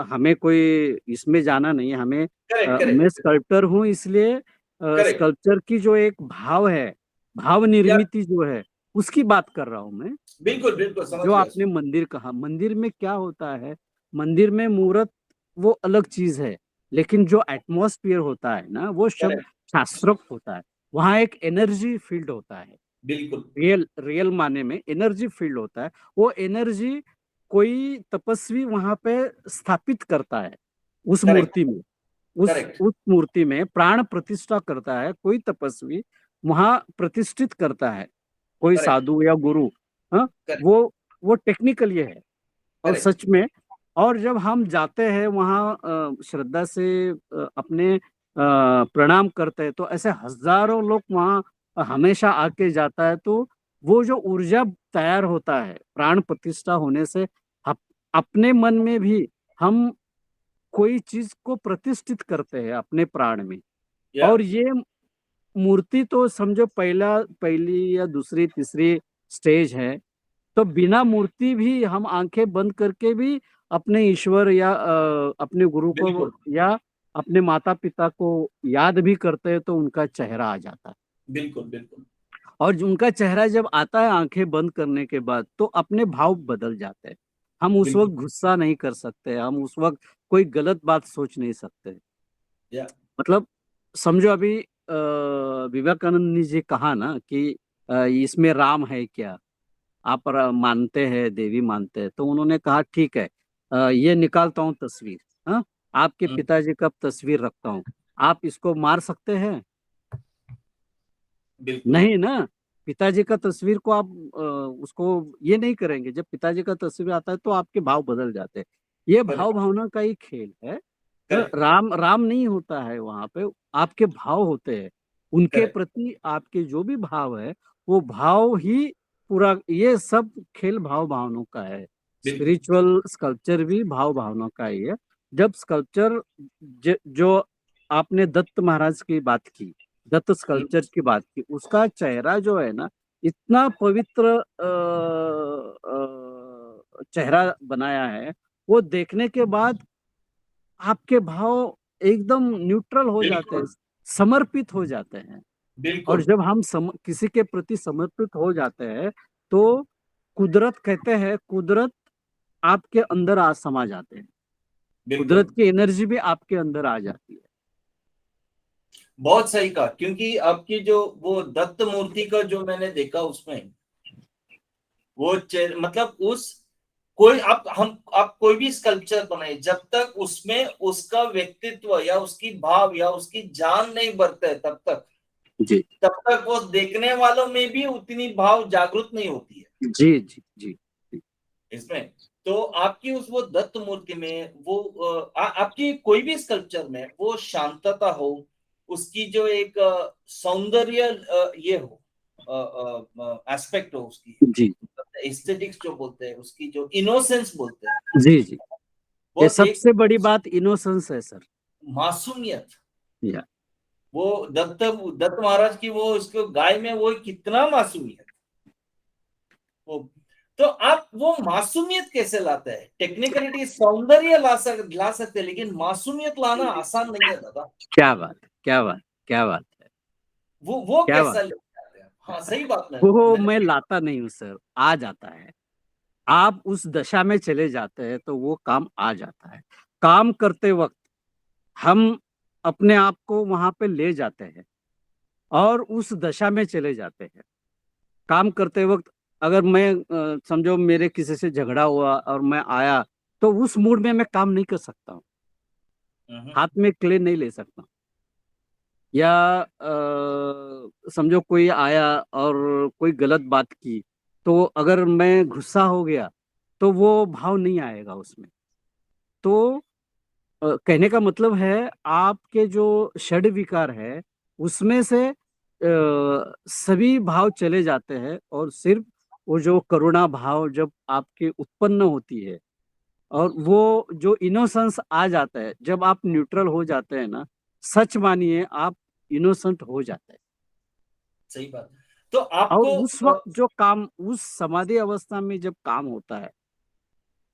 हमें कोई इसमें जाना नहीं है, हमें करेक्ट, मैं करेक्ट, स्कल्पटर हूँ, इसलिए करेक्ट, स्कल्पचर की जो एक भाव है, भाव या निर्मित जो है, उसकी बात कर रहा हूँ मैं। बिल्कुल बिल्कुल समझ जो गया। आपने मंदिर कहा, मंदिर में क्या होता है, मंदिर में मूर्त वो अलग चीज है, लेकिन जो एटमॉस्फेयर होता है ना, वो शब्द करेक्ट, शास्त्रोक्त होता है। वहाँ एक एनर्जी फील्ड होता है, बिल्कुल, रियल रियल माने में एनर्जी फील्ड होता है। वो एनर्जी कोई तपस्वी वहां पे स्थापित करता है, उस करेक्ट, मूर्ति में, करेक्ट, उस मूर्ति में प्राण प्रतिष्ठा करता है कोई तपस्वी, वहां प्रतिष्ठित करता है। कोई करेक्ट, साधु या गुरु, हाँ, करेक्ट, वो टेक्निकल ये है। और करेक्ट। सच में, और जब हम जाते हैं वहाँ श्रद्धा से अपने प्रणाम करते हैं, तो ऐसे हजारों लोग वहाँ हमेशा आके जाता है, तो वो जो ऊर्जा तैयार होता है प्राण प्रतिष्ठा होने से, अपने मन में भी हम कोई चीज को प्रतिष्ठित करते हैं अपने प्राण में। या और ये मूर्ति तो समझो पहली या दूसरी तीसरी स्टेज है। तो बिना मूर्ति भी हम आंखें बंद करके भी अपने ईश्वर या अपने गुरु को बिल्कुल, या अपने माता पिता को याद भी करते हैं, तो उनका चेहरा आ जाता है। बिल्कुल, बिल्कुल, और उनका चेहरा जब आता है आंखें बंद करने के बाद, तो अपने भाव बदल जाते हैं। हम उस बिल्कुल। वक्त गुस्सा नहीं कर सकते, हम उस वक्त कोई गलत बात सोच नहीं सकते। या मतलब समझो अभी विवेकानंद जी कहा ना कि इसमें राम है क्या, आप मानते हैं, देवी मानते हैं, तो उन्होंने कहा ठीक है, ये निकालता हूँ तस्वीर, हाँ, आपके हम्म, पिताजी का तस्वीर रखता हूँ, आप इसको मार सकते हैं? बिल्कुल नहीं। नहीं ना। पिताजी का तस्वीर को आप उसको ये नहीं करेंगे। जब पिताजी का तस्वीर आता है तो आपके भाव बदल जाते हैं। ये भाव करेक्ट, भावना का ही खेल है। करेक्ट, राम राम नहीं होता है वहां पे, आपके भाव होते हैं। उनके करेक्ट, प्रति आपके जो भी भाव है, वो भाव ही पूरा, ये सब खेल भाव भावनाओं का है। बिल्कुल, स्पिरिचुअल स्कल्पचर भी भाव भावनाओं का ही है। जब स्कल्पचर, जो आपने दत्त महाराज की बात की, दत्त हम्म, स्कल्पचर की बात की, उसका चेहरा जो है ना, इतना पवित्र चेहरा बनाया है। वो देखने के बाद आपके भाव एकदम न्यूट्रल हो जाते हैं, बिल्कुल, समर्पित हो जाते हैं। और बिल्कुल, जब हम किसी के प्रति समर्पित हो जाते हैं, तो कुदरत कहते हैं, कुदरत आपके अंदर आ समा जाते हैं। कुदरत बिल्कुल। की एनर्जी भी आपके अंदर आ जाती है। बहुत सही कहा, क्योंकि आपकी जो वो दत्त मूर्ति का जो मैंने देखा उसमें, मतलब उस कोई आप कोई भी स्कल्पचर बनाए, जब तक उसमें उसका व्यक्तित्व या उसकी भाव या उसकी जान नहीं बढ़ता है, जी तब तक वो देखने वालों में भी उतनी भाव जागृत नहीं होती है जी जी जी जी। इसमें। तो आपकी उस वो दत्त मूर्ति में वो आपकी कोई भी स्कल्पचर में वो शांतता हो, उसकी जो एक सौंदर्य ये हो, एस्पेक्ट हो उसकी, जी एस्थेटिक्स जो बोलते हैं, उसकी जो इनोसेंस बोलते हैं, जी जी। ये वो एक सबसे बड़ी बात इनोसेंस है सर। मासूमियत। या वो दत्त महाराज की वो उसको गाय में वो कितना मासूमियत वो। तो आप वो मासूमियत कैसे लाते हैं? टेक्निकलिटी सौंदर्य ला सकते हैं, लेकिन मासूमियत लाना आसान नहीं है दादा। क्या बात, क्या बात, क्या बात है, वो क्या बात कैसा लेके आते हैं? हाँ, सही बात है। वो मैंने मैं लाता नहीं हूँ सर, आ जाता है। आप उस दशा में चले जाते हैं तो वो काम आ जाता है। काम करते वक्त हम अपने आप को वहां पे ले जाते हैं और उस दशा में चले जाते हैं। काम करते वक्त अगर मैं समझो मेरे किसी से झगड़ा हुआ और मैं आया, तो उस मूड में मैं काम नहीं कर सकता हूँ। हाथ में क्ले नहीं ले सकता। या समझो कोई आया और कोई गलत बात की, तो अगर मैं गुस्सा हो गया, तो वो भाव नहीं आएगा उसमें। तो कहने का मतलब है, आपके जो षड विकार है, उसमें से सभी भाव चले जाते हैं, और सिर्फ वो जो करुणा भाव जब आपके उत्पन्न होती है, और वो जो इनोसेंस आ जाता है, जब आप न्यूट्रल हो जाते हैं ना, सच मानिए आप इनोसेंट हो जाते हैं। सही बात। तो और आपको उस वक्त जो काम, उस समाधि अवस्था में जब काम होता है,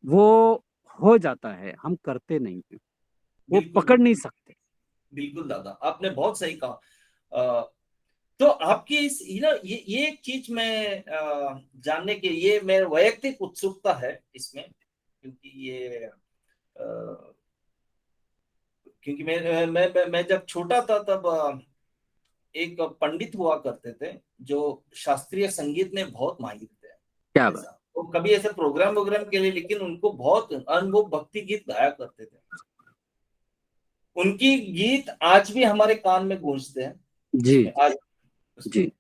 वो हो जाता है, हम करते नहीं हैं, वो बिल्कुल, पकड़ नहीं सकते। बिल्कुल दादा, आपने बहुत सही कहा। तो आपकी इस ये एक चीज मैं जानने के लिए, मेरे वैयक्तिक उत्सुकता है इसमें, क्योंकि ये क्योंकि मैं जब छोटा था तब एक पंडित हुआ करते थे जो शास्त्रीय संगीत में बहुत माहिर क्या थे। बात। ऐसा वो कभी ऐसे प्रोग्राम वोग्राम के लिए, लेकिन उनको बहुत अनुभव भक्ति गीत गाया करते थे। उनकी गीत आज भी हमारे कान में गूंजते हैं जी उसमें, आज जी उसमें।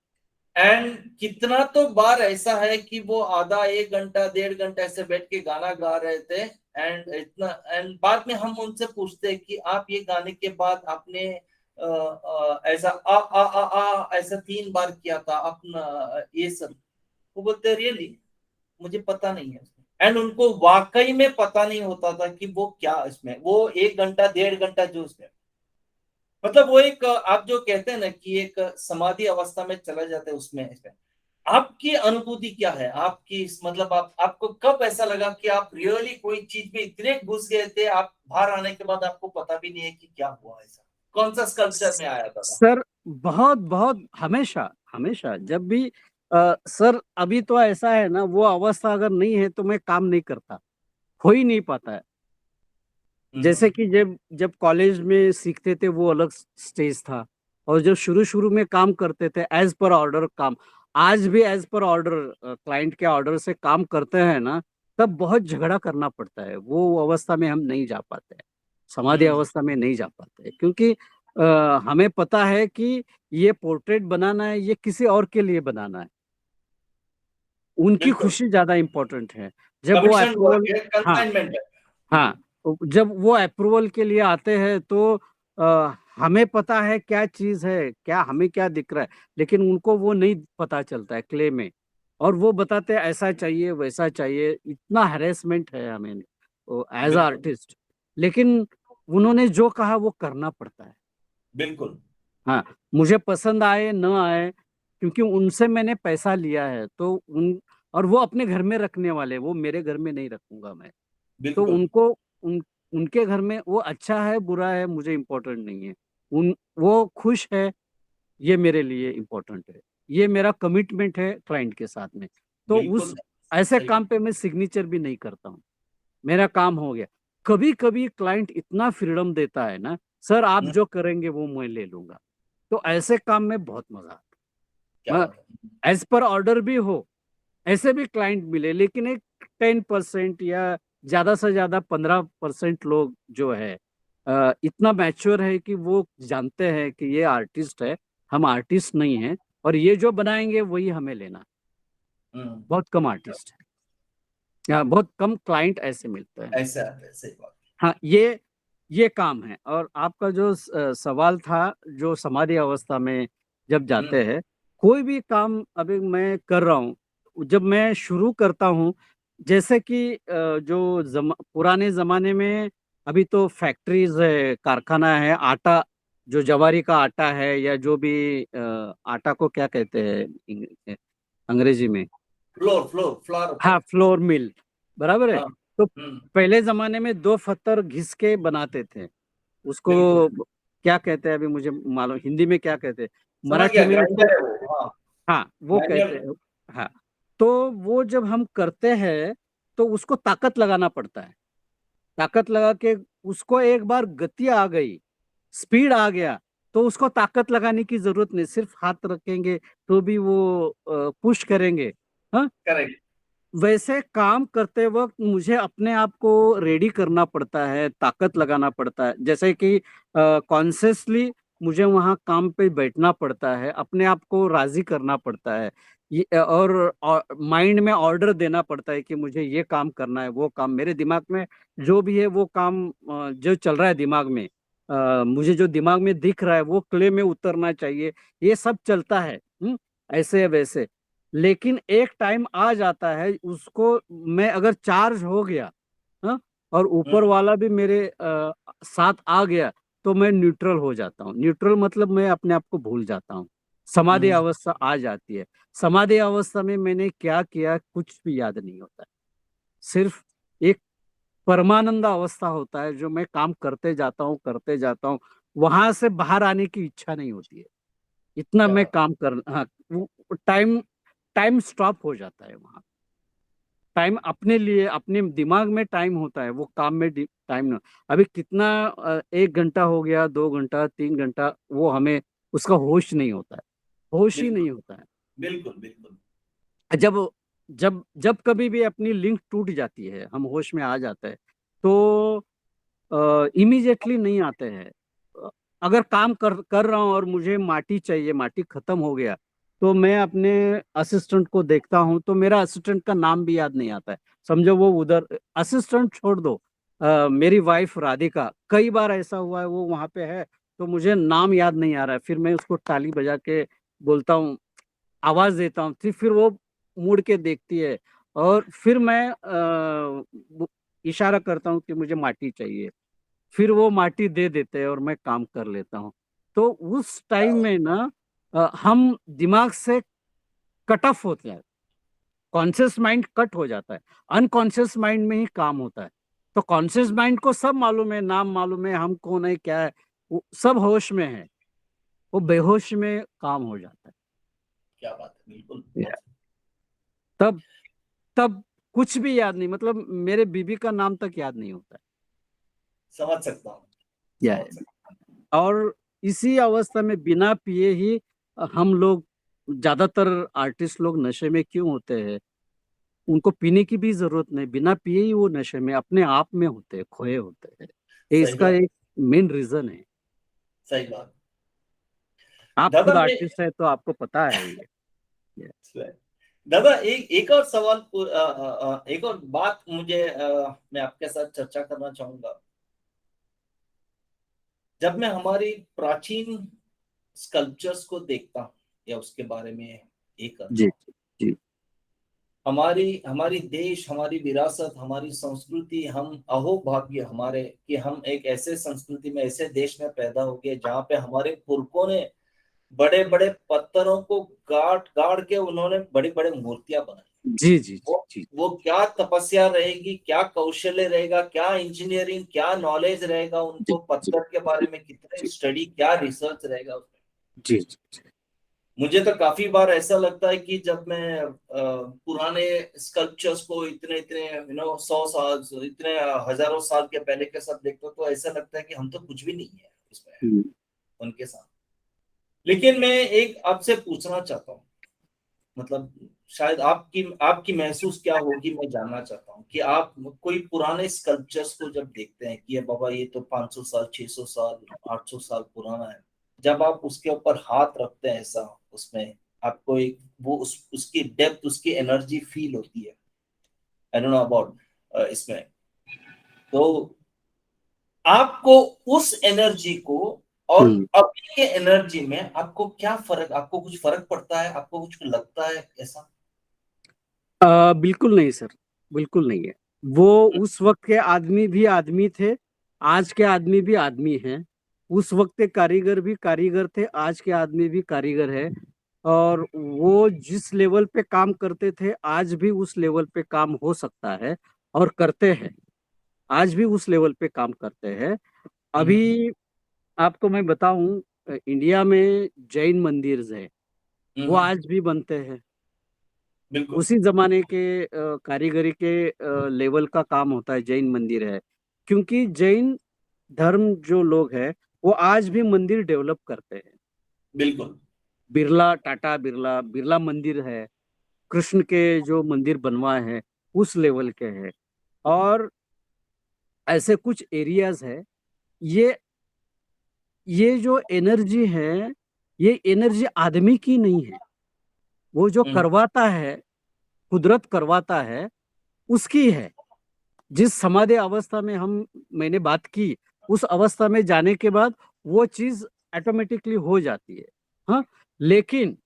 एंड कितना तो बार ऐसा है कि वो आधा 1 घंटा 1.5 घंटा ऐसे बैठ के गाना गा रहे थे, एंड इतना, एंड बाद में हम उनसे पूछते हैं कि आप ये गाने के बाद आपने ऐसा आ ऐसा 3 बार किया था अपना ये सब। वो बोलते रियली मुझे पता नहीं है। एंड उनको वाकई में पता नहीं होता था कि वो क्या इसमें, वो 1 घंटा 1.5 घंटा जो उसमें, मतलब वो एक आप जो कहते हैं ना कि एक समाधि अवस्था में चला जाता है उसमें आपकी अनुभूति क्या है आपकी, मतलब आपको कब ऐसा लगा कि आप रियली कोई चीज में इतने घुस गए थे, आप बाहर आने के बाद आपको पता भी नहीं है कि क्या हुआ, ऐसा कौन सा स्कल्पचर में आया था? सर बहुत बहुत हमेशा हमेशा जब भी सर अभी तो ऐसा है ना, वो अवस्था अगर नहीं है तो मैं काम नहीं करता, हो ही नहीं पाता है। जैसे कि जब जब कॉलेज में सीखते थे वो अलग स्टेज था, और जब शुरू शुरू में काम करते थे एज पर ऑर्डर काम, आज भी एज पर ऑर्डर क्लाइंट के ऑर्डर से काम करते हैं ना, तब बहुत झगड़ा करना पड़ता है। वो अवस्था में हम नहीं जा पाते हैं, समाधि अवस्था में नहीं जा पाते हैं, क्योंकि हमें पता है कि ये पोर्ट्रेट बनाना है, ये किसी और के लिए बनाना है, उनकी बिल्कुल, खुशी ज्यादा इम्पोर्टेंट है। जब वो कमीशन अप्रूवल, वर्क है, हाँ कंसाइनमेंट है। हाँ, तो जब वो अप्रूवल के लिए आते हैं तो हमें पता है क्या चीज है, क्या हमें क्या दिख रहा है, लेकिन उनको वो नहीं पता चलता है क्ले में, और वो बताते हैं ऐसा चाहिए वैसा चाहिए, इतना हैरेसमेंट है हमें एज बिल्कुल आर्टिस्ट। लेकिन उन्होंने जो कहा वो करना पड़ता है। बिल्कुल हाँ, मुझे पसंद आए न आए, क्योंकि उनसे मैंने पैसा लिया है, तो उन, और वो अपने घर में रखने वाले, वो मेरे घर में नहीं रखूंगा मैं। तो बिल्कुल उनको उन उनके घर में वो अच्छा है बुरा है मुझे इम्पोर्टेंट नहीं है, उन वो खुश है, ये मेरे लिए इम्पोर्टेंट है, ये मेरा कमिटमेंट है क्लाइंट के साथ में। तो उस बिल्कुल ऐसे सही काम बात। पे मैं सिग्नेचर भी नहीं करता हूँ, मेरा काम हो गया। कभी कभी क्लाइंट इतना फ्रीडम देता है ना, सर आप हम्म, जो करेंगे वो मैं ले लूंगा, तो ऐसे काम में बहुत मजा क्या आता बात है। है। एज पर ऑर्डर भी हो, ऐसे भी क्लाइंट मिले, लेकिन एक 10% या ज्यादा से ज्यादा 15% लोग जो है इतना मैच्योर है कि वो जानते हैं कि ये आर्टिस्ट है, हम आर्टिस्ट नहीं हैं, और ये जो बनाएंगे वही हमें लेना। हम्म, बहुत कम आर्टिस्ट है, या बहुत कम क्लाइंट ऐसे मिलते हैं। ऐसा है, सही बात। हाँ, ये काम है। और आपका जो सवाल था, जो समाधि अवस्था में जब हम्म जाते हैं, कोई भी काम अभी मैं कर रहा हूँ, जब मैं शुरू करता हूँ, जैसे कि जो पुराने जमाने में, अभी तो फैक्ट्रीज है, कारखाना है, आटा, जो जवारी का आटा है, या जो भी आटा को क्या कहते हैं अंग्रेजी में, फ्लोर फ्लोर फ्लोर होता हाँ है। फ्लोर मिल, बराबर है। हाँ। तो हम्म। पहले जमाने में दो पत्थर घिस के बनाते थे बिल्कुल, उसको, क्या कहते हैं अभी मुझे मालूम, हिंदी में क्या कहते हैं, समझ मराठी गया, में उसको, ग्राइंडर है वो, हाँ। हाँ वो कहते मैनुअल। हैं। हाँ, तो वो जब हम करते हैं तो उसको ताकत लगाना पड़ता है, ताकत लगा के उसको एक बार गति आ गई, स्पीड आ गया, तो उसको ताकत लगाने की जरूरत नहीं, सिर्फ हाथ रखेंगे तो भी वो पुश करेंगे। हाँ, करेक्ट। वैसे काम करते वक्त मुझे अपने आप को रेडी करना पड़ता है, ताकत लगाना पड़ता है, जैसे कि कॉन्शियसली मुझे वहाँ काम पे बैठना पड़ता है, अपने आप को राजी करना पड़ता है, और माइंड में ऑर्डर देना पड़ता है कि मुझे ये काम करना है, वो काम मेरे दिमाग में जो भी है वो काम जो चल रहा है दिमाग में, मुझे जो दिमाग में दिख रहा है वो क्ले में उतरना चाहिए, ये सब चलता है। ऐसे वैसे, लेकिन एक टाइम आ जाता है उसको, मैं अगर चार्ज हो गया, हाँ, और ऊपर हम्म वाला भी मेरे साथ आ गया, तो मैं न्यूट्रल हो जाता हूँ। न्यूट्रल मतलब मैं अपने आप को भूल जाता हूँ, समाधि हम्म, अवस्था आ जाती है। समाधि अवस्था में मैंने क्या किया कुछ भी याद नहीं होता है, सिर्फ एक परमानंद अवस्था होता है, जो मैं काम करते जाता हूँ करते जाता हूँ, वहां से बाहर आने की इच्छा नहीं होती है, इतना क्या मैं बात। काम कर, हाँ, टाइम टाइम स्टॉप हो जाता है वहां। टाइम अपने लिए, अपने दिमाग में टाइम होता है, वो काम में टाइम ना। अभी कितना 1 घंटा हो गया, 2 घंटा 3 घंटा, वो हमें उसका होश नहीं होता है, होश ही नहीं बिल्कुल होता है। बिल्कुल बिल्कुल। जब जब जब कभी भी अपनी लिंक टूट जाती है, हम होश में आ जाते हैं, तो इमीडिएटली नहीं आते हैं। अ, अगर काम कर कर रहा हूँ और मुझे माटी चाहिए, माटी खत्म हो गया, तो मैं अपने असिस्टेंट को देखता हूँ तो मेरा असिस्टेंट का नाम भी याद नहीं आता है। समझो वो उधर, असिस्टेंट छोड़ दो, मेरी वाइफ राधिका, कई बार ऐसा हुआ है वो वहां पे है तो मुझे नाम याद नहीं आ रहा है, फिर मैं उसको ताली बजा के बोलता हूँ, आवाज देता हूँ, फिर वो मुड़ के देखती है और फिर मैं इशारा करता हूँ कि मुझे माटी चाहिए, फिर वो माटी दे देते हैं और मैं काम कर लेता हूँ। तो उस टाइम में ना हम दिमाग से कट ऑफ होते हैं, कॉन्शियस माइंड कट हो जाता है, अनकॉन्शियस माइंड में ही काम होता है। तो कॉन्शियस माइंड को सब मालूम है, नाम मालूम है, हम कौन है क्या है, वो सब होश में है, वो बेहोश में काम हो जाता क्या बात है, बिल्कुल है। बहुत तब तब कुछ भी याद नहीं, मतलब मेरे बीबी का नाम तक याद नहीं होता समझ सकता हूँ, है। समझ सकता और इसी अवस्था में बिना पिए ही हम लोग, ज्यादातर आर्टिस्ट लोग नशे में क्यों होते हैं? उनको पीने की भी जरूरत नहीं, बिना पिए ही वो नशे में अपने आप में होते हैं, खोए होते हैं। ये सही इसका बात, एक मेन रीजन है। सही बात। आप दादा खुद मैं, आर्टिस्ट है तो आपको पता है ये। दादा एक और सवाल, एक और बात मुझे मैं आपके साथ चर्चा करना चाहूंगा। जब मैं हमारी प्राचीन स्कल्पचर्स को देखता हूँ या उसके बारे में ये करता जी हूँ, जी हमारी हमारी देश, हमारी विरासत, हमारी संस्कृति, हम अहोभाग्य हमारे कि हम एक ऐसे संस्कृति में, ऐसे देश में पैदा हो गए जहाँ पे हमारे पुरखों ने बड़े बड़े पत्थरों को गाड़ गाड़ के उन्होंने बड़ी बड़ी मूर्तियां बनाई। जी जी जी वो जी वो क्या तपस्या रहेगी, क्या कौशल्य रहेगा, क्या इंजीनियरिंग, क्या नॉलेज रहेगा, जी उनको जी पत्थर के जी बारे में कितने जी स्टडी, क्या रिसर्च रहेगा उसमें। जी जी जी मुझे तो काफी बार ऐसा लगता है कि जब मैं पुराने स्कल्पचर्स को इतने इतने 100 साल, इतने हजारों साल के पहले के सब देखता हूँ तो ऐसा लगता है कि हम तो कुछ भी नहीं है उसमें हम्म, उनके साथ। लेकिन मैं एक आपसे पूछना चाहता हूँ, मतलब शायद आपकी आपकी महसूस क्या होगी, मैं जानना चाहता हूँ कि आप कोई पुराने स्कल्पचर्स को जब देखते हैं कि ये बाबा ये तो 500 साल, 600 साल, 800 साल पुराना है, जब आप उसके ऊपर हाथ रखते हैं ऐसा, उसमें आपको एक वो उसकी डेप्थ, उसकी एनर्जी फील होती है। आई डोंट नो अबाउट इसमें, तो आपको उस एनर्जी को और हम्म। अभी के एनर्जी में आपको क्या फर्क, आपको कुछ फर्क पड़ता है, आपको कुछ लगता है ऐसा? बिल्कुल नहीं सर, बिल्कुल नहीं है। वो उस वक्त के आदमी भी आदमी थे, आज के आदमी भी आदमी हैं। उस वक्त के कारीगर भी कारीगर थे, आज के आदमी भी कारीगर है। और वो जिस लेवल पे काम करते थे आज भी उस लेवल पे काम हो सकता है, और करते हैं, आज भी उस लेवल पे काम करते हैं। हम्म, अभी आपको मैं बताऊं, इंडिया में जैन मंदिर है, वो हम्म, आज भी बनते हैं। बिल्कुल, उसी जमाने के कारीगरी के लेवल का काम होता है, जैन मंदिर है। क्योंकि जैन धर्म जो लोग हैं वो आज भी मंदिर डेवलप करते हैं। बिल्कुल। बिरला, टाटा बिरला, बिरला मंदिर है, कृष्ण के जो मंदिर बनवाए हैं उस लेवल के हैं। और ऐसे कुछ एरियाज है, ये ये जो एनर्जी है, ये एनर्जी आदमी की नहीं है, वो जो हम्म, करवाता है, कुदरत करवाता है, उसकी है। जिस समाधि अवस्था में हम, मैंने बात की, उस अवस्था में जाने के बाद वो चीज ऑटोमेटिकली हो जाती है। हाँ, लेकिन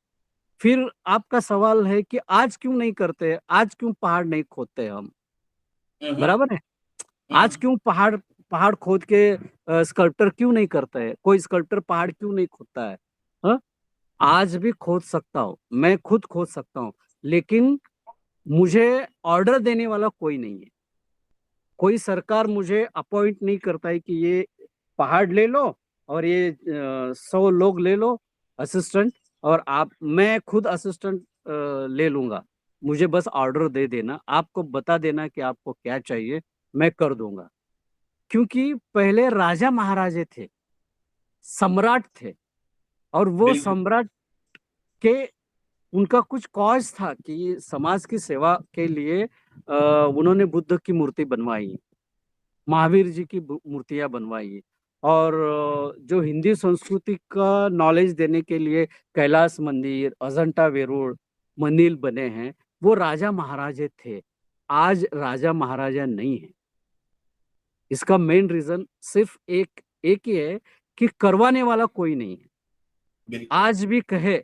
फिर आपका सवाल है कि आज क्यों नहीं करते, आज क्यों पहाड़ नहीं खोदते हम? हम्म, बराबर है, आज हम्म, क्यों पहाड़ पहाड़ खोद के स्कल्प्टर क्यों नहीं करते हैं? कोई स्कल्प्टर पहाड़ क्यों नहीं खोदता है? हाँ, आज भी खोद सकता हूँ, मैं खुद खोद सकता हूँ, लेकिन मुझे ऑर्डर देने वाला कोई नहीं है। कोई सरकार मुझे अपॉइंट नहीं करता है कि ये पहाड़ ले लो और ये 100 लोग ले लो असिस्टेंट, और आप, मैं खुद असिस्टेंट ले लूंगा। मुझे बस ऑर्डर दे देना, आपको बता देना कि आपको क्या चाहिए, मैं कर दूंगा। क्योंकि पहले राजा महाराजे थे, सम्राट थे, और वो बिल्कुल, सम्राट के, उनका कुछ कॉज था कि समाज की सेवा के लिए उन्होंने बुद्ध की मूर्ति बनवाई, महावीर जी की मूर्तियां बनवाई, और जो हिंदी संस्कृति का नॉलेज देने के लिए कैलाश मंदिर, अजंता वेरूळ मंदिर बने हैं, वो राजा महाराजे थे। आज राजा महाराजा नहीं है। इसका मेन रीजन सिर्फ एक एक ही है कि करवाने वाला कोई नहीं है। बिल्कुल आज भी कहे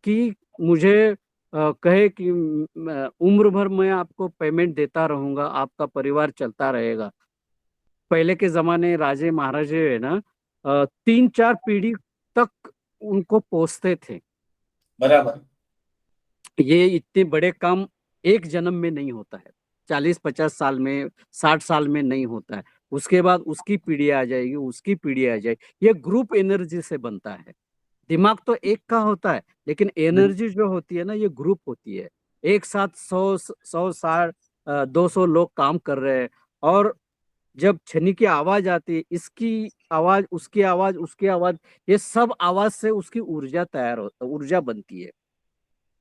कि मुझे कहे कि उम्र भर मैं आपको पेमेंट देता रहूंगा, आपका परिवार चलता रहेगा। पहले के जमाने राजे महाराजे है ना, 3-4 पीढ़ी तक उनको पोसते थे। बराबर। ये इतने बड़े काम एक जन्म में नहीं होता है, 40-50 साल में, 60 साल में नहीं होता है। उसके बाद उसकी पीढ़ी आ जाएगी, उसकी पीढ़ी आ जाएगी। ये ग्रुप एनर्जी से बनता है। दिमाग तो एक का होता है, लेकिन एनर्जी जो होती है ना, ये ग्रुप होती है। एक साथ 100 100 60 200 लोग काम कर रहे हैं, और जब छन्नी की आवाज आती है, इसकी आवाज, उसकी आवाज, उसकी आवाज, ये सब आवाज से उसकी ऊर्जा तैयार होता, ऊर्जा बनती है।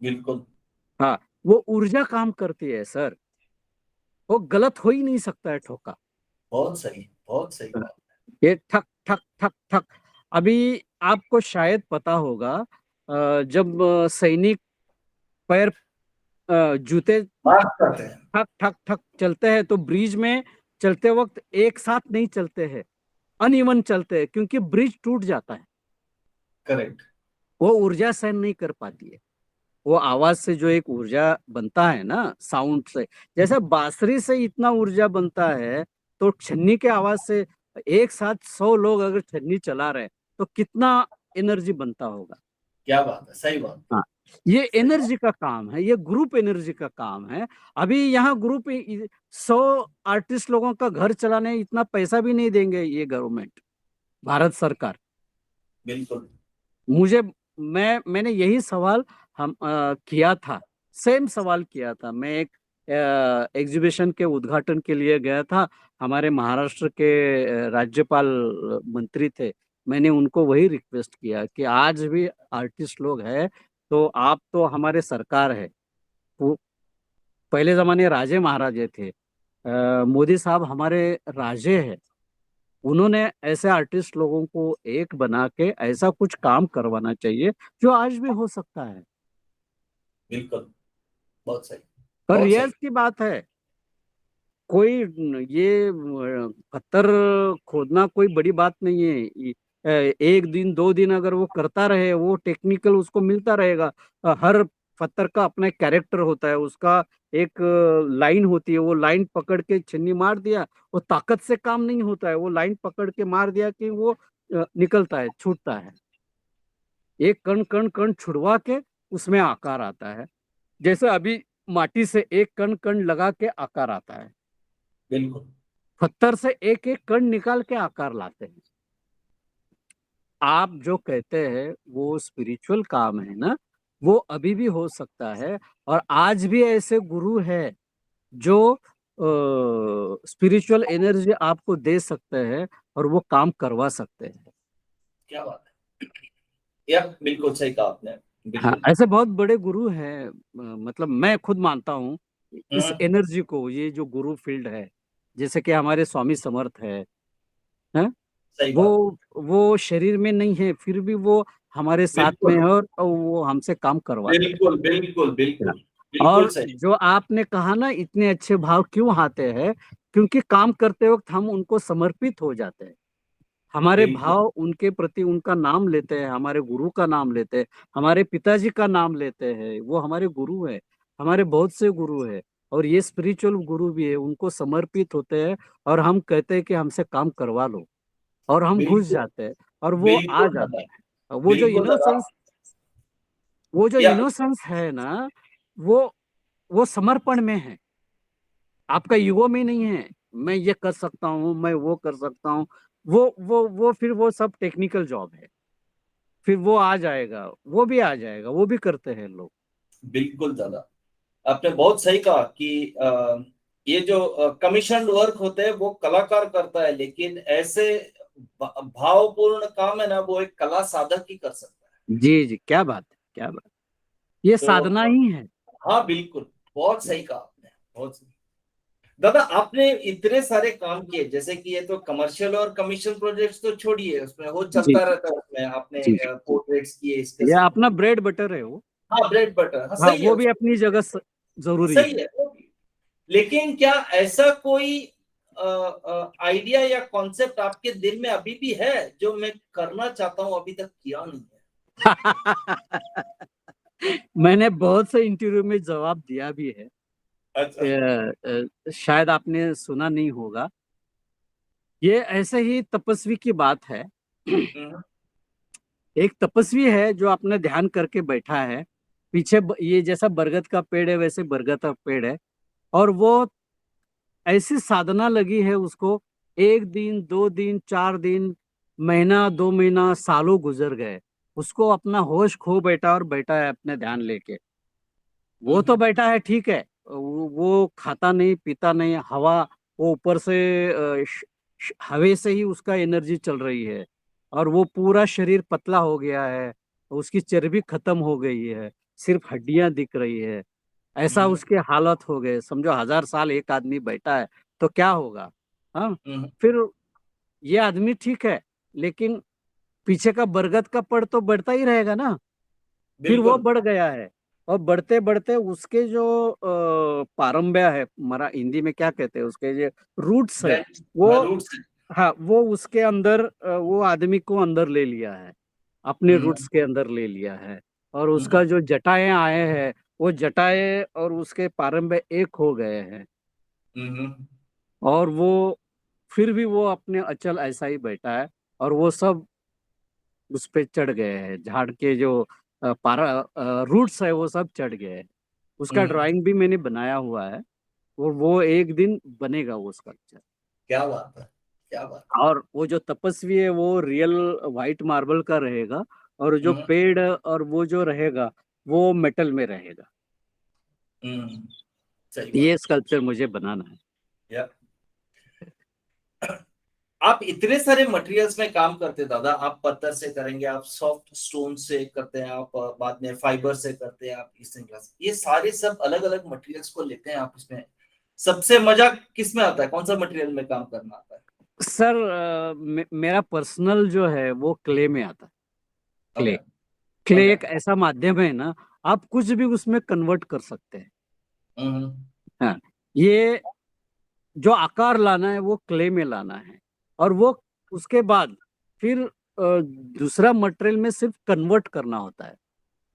बिल्कुल हाँ, वो ऊर्जा काम करती है सर। वो गलत हो ही नहीं सकता है ठोका। बहुत सही बात। ये ठक ठक ठक ठक। अभी आपको शायद पता होगा, जब सैनिक पैर, जूते बात करते हैं। ठक ठक ठक चलते हैं, तो ब्रिज में चलते वक्त एक साथ नहीं चलते हैं, अनइवन चलते हैं, क्योंकि ब्रिज टूट जाता है। करेक्ट। वो ऊर्जा सहन नहीं कर पाती है। वो आवाज से जो एक ऊर्जा बनता है ना, साउंड से, जैसे बांसुरी से इतना ऊर्जा बनता है, तो छन्नी के आवाज से एक साथ 100 लोग अगर छन्नी चला रहे, तो कितना एनर्जी बनता होगा। क्या बात है, सही बात। हाँ, ये सही बात। एनर्जी का काम है, ये ग्रुप एनर्जी का काम है। अभी यहाँ ग्रुप 100 आर्टिस्ट लोगों का घर चलाने इतना पैसा भी नहीं देंगे ये गवर्नमेंट, भारत सरकार। बिल्कुल मुझे मैंने यही सवाल हम किया था, सेम सवाल किया था। मैं एक एग्जीबिशन के उद्घाटन के लिए गया था। हमारे महाराष्ट्र के राज्यपाल मंत्री थे। मैंने उनको वही रिक्वेस्ट किया कि आज भी आर्टिस्ट लोग हैं, तो आप तो हमारे सरकार है। वो पहले जमाने राजे महाराजे थे, मोदी साहब हमारे राजे हैं। उन्होंने ऐसे आर्टिस्ट लोगों को एक बना के ऐसा कुछ काम करवाना चाहिए जो आज भी हो सकता है। बिल्कुल। बहुत सही। पर बहुत रियाज सही। की बात है, कोई ये पत्थर खोदना कोई बड़ी बात नहीं है। एक दिन 2 दिन अगर वो करता रहे, वो टेक्निकल उसको मिलता रहेगा। हर पत्थर का अपना एक कैरेक्टर होता है, उसका एक लाइन होती है। वो लाइन पकड़ के छन्नी मार दिया, वो ताकत से काम नहीं होता है। वो लाइन पकड़ के मार दिया कि वो निकलता है, छूटता है। एक कण कण कण छुड़वा के उसमें आकार आता है। जैसे अभी माटी से एक कण कण लगा के आकार आता है, बिल्कुल पत्थर से एक एक कण निकाल के आकार लाते हैं। आप जो कहते हैं वो स्पिरिचुअल काम है ना, वो अभी भी हो सकता है। और आज भी ऐसे गुरु हैं जो स्पिरिचुअल एनर्जी आपको दे सकते हैं, और वो काम करवा सकते हैं। क्या बात है। या बिल्कुल सही कहा आपने। हाँ, बिल्कुल। ऐसे बहुत बड़े गुरु हैं। मतलब मैं खुद मानता हूँ इस हम्म। एनर्जी को, ये जो गुरु फील्ड है, जैसे कि हमारे स्वामी समर्थ है। सही वो बात। वो शरीर में नहीं है, फिर भी वो हमारे साथ में बिल्कुल है, और वो हमसे काम करवाते हैं। बिल्कुल बिल्कुल बिल्कुल। बिल्कुल और सही। जो आपने कहा ना, इतने अच्छे भाव क्यों आते हैं, क्योंकि काम करते वक्त हम उनको समर्पित हो जाते हैं। हमारे बिल्कुल भाव उनके प्रति, उनका नाम लेते हैं, हमारे गुरु का नाम लेते हैं, हमारे पिताजी का नाम लेते हैं। वो हमारे गुरु है, हमारे बहुत से गुरु है। और ये स्पिरिचुअल गुरु भी है, उनको समर्पित होते हैं। और हम कहते हैं कि हमसे काम करवा लो, और हम घुस बिल्कुल। जाते हैं, और वो आ बिल्कुल दादा। जाता है। वो जो बिल्कुल दादा। इनोसेंस, वो जो या इनोसेंस है ना, वो वो समर्पण में है, आपका ईगो में नहीं है। मैं ये कर सकता हूँ, मैं वो कर सकता हूँ। वो फिर वो सब टेक्निकल जॉब है। फिर वो आ जाएगा, वो भी आ जाएगा, वो भी करते हैं लोग। बिल्कुल दादा, आपने बहुत सही कहा कि ये जो कमीशन वर्क होते हैं वो कलाकार करता है, लेकिन ऐसे भावपूर्ण काम है ना, वो एक कला साधक ही कर सकता है। जी जी, क्या बात है, क्या बात। ये तो साधना ही है। हाँ बिल्कुल, बहुत सही कहा आपने। बहुत सही। दादा आपने इतने सारे काम किए, जैसे कि ये तो कमर्शियल और कमीशन प्रोजेक्ट्स तो छोड़िए, उसमें वो जी चलता रहता है, उसमें आपने जी। पोर्ट्रेट्स किए इसके ये साथ। अपना ब्रेड बटर है वो। हाँ ब्रेड बटर, हाँ हाँ, सही है वो भी अपनी जगह जरूरी सही है। है वो भी। लेकिन क्या ऐसा कोई आइडिया या कॉन्सेप्ट आपके दिल में अभी भी है जो मैं करना चाहता हूँ, अभी तक किया नहीं है? मैंने बहुत से इंटरव्यू में जवाब दिया भी है। अच्छा। शायद आपने सुना नहीं होगा। ये ऐसे ही तपस्वी की बात है। हम्म, एक तपस्वी है जो अपने ध्यान करके बैठा है। पीछे ये जैसा बरगद का पेड़ है वैसे बरगद का पेड़ है। और वो ऐसी साधना लगी है उसको। एक दिन, 2 दिन, 4 दिन, महीना, 2 महीना, सालों गुजर गए। उसको अपना होश खो बैठा और बैठा है अपने ध्यान लेके। वो तो हम्म, बैठा है, ठीक है। वो खाता नहीं पीता नहीं, हवा, वो ऊपर से हवे से ही उसका एनर्जी चल रही है। और वो पूरा शरीर पतला हो गया है। उसकी चर्बी खत्म हो गई है। सिर्फ हड्डियां दिख रही है। ऐसा हम्म, उसके हालत हो गए। समझो 1000 साल एक आदमी बैठा है तो क्या होगा। हाँ। हम्म, फिर ये आदमी ठीक है, लेकिन पीछे का बरगद का पेड़ तो बढ़ता ही रहेगा ना। फिर वो बिल्कुल। बढ़ गया है। और बढ़ते बढ़ते उसके जो पारंब्या है, हमारा हिंदी में क्या कहते हैं उसके, जो रूट्स है, ब्रांच, वो, हाँ रूट से। हाँ, वो उसके अंदर, वो आदमी को अंदर ले लिया है। अपने हम्म, रूट्स के अंदर ले लिया है। और हम्म, उसका जो जटाएं आए हैं, वो जटाएं और उसके पारंब्य एक हो गए हैं। हम्म, और वो फिर भी वो अपने अचल ऐसा ही बैठा है। और वो सब उस पे चढ़ गए हैं, झाड़ के जो पारा रूट्स है वो सब चढ़ गए हैं। उसका हम्म। ड्राइंग भी मैंने बनाया हुआ है। और वो एक दिन बनेगा वो स्कल्पचर। क्या बात है, क्या बात और वो जो तपस्वी है वो रियल व्हाइट मार्बल का रहेगा। और है। जो पेड़ और वो जो रहेगा वो मेटल में रहेगा। हम्म, सही बात। ये स्कल्पचर मुझे बनाना है। या आप इतने सारे मटेरियल्स में काम करते दादा, आप पत्थर से करेंगे, आप सॉफ्ट स्टोन से करते हैं, आप बाद में फाइबर से करते हैं, आप इस तरह से ये सारे सब अलग अलग मटेरियल्स को लेते हैं आप इसमें। सबसे मजा किस में आता है, कौन सा मटेरियल में काम करना आता है? सर, मेरा पर्सनल जो है वो क्ले में आता है। ओके। क्ले। Clay okay. एक ऐसा माध्यम है ना, आप कुछ भी उसमें कन्वर्ट कर सकते हैं। हम्म, हाँ। ये जो आकार लाना है वो क्ले में लाना है। और वो उसके बाद फिर दूसरा मटेरियल में सिर्फ कन्वर्ट करना होता है।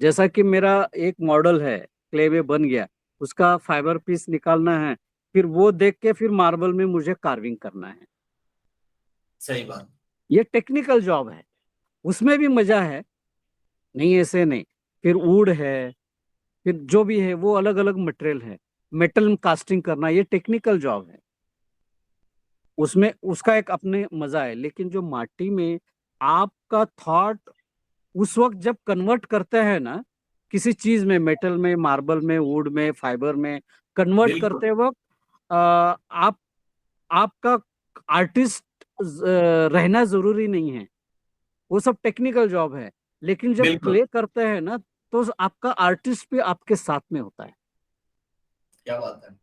जैसा कि मेरा एक मॉडल है, क्ले में बन गया, उसका फाइबर पीस निकालना है। फिर वो देख के फिर मार्बल में मुझे कार्विंग करना है। सही बात। ये टेक्निकल जॉब है। उसमें भी मजा है, नहीं ऐसे नहीं। फिर वुड है, फिर जो भी है वो अलग अलग मटेरियल है। मेटल कास्टिंग करना ये टेक्निकल जॉब है। उसमें उसका एक अपने मजा है। लेकिन जो माटी में आपका थॉट उस वक्त जब कन्वर्ट करते हैं ना, किसी चीज में, मेटल में, मार्बल में, वुड में, फाइबर में कन्वर्ट बिल्कुल करते वक्त आप आपका आर्टिस्ट रहना जरूरी नहीं है। वो सब टेक्निकल जॉब है। लेकिन जब बिल्कुल। क्ले करते हैं ना, तो आपका आर्टिस्ट भी आपके साथ में होता है। क्या बात है,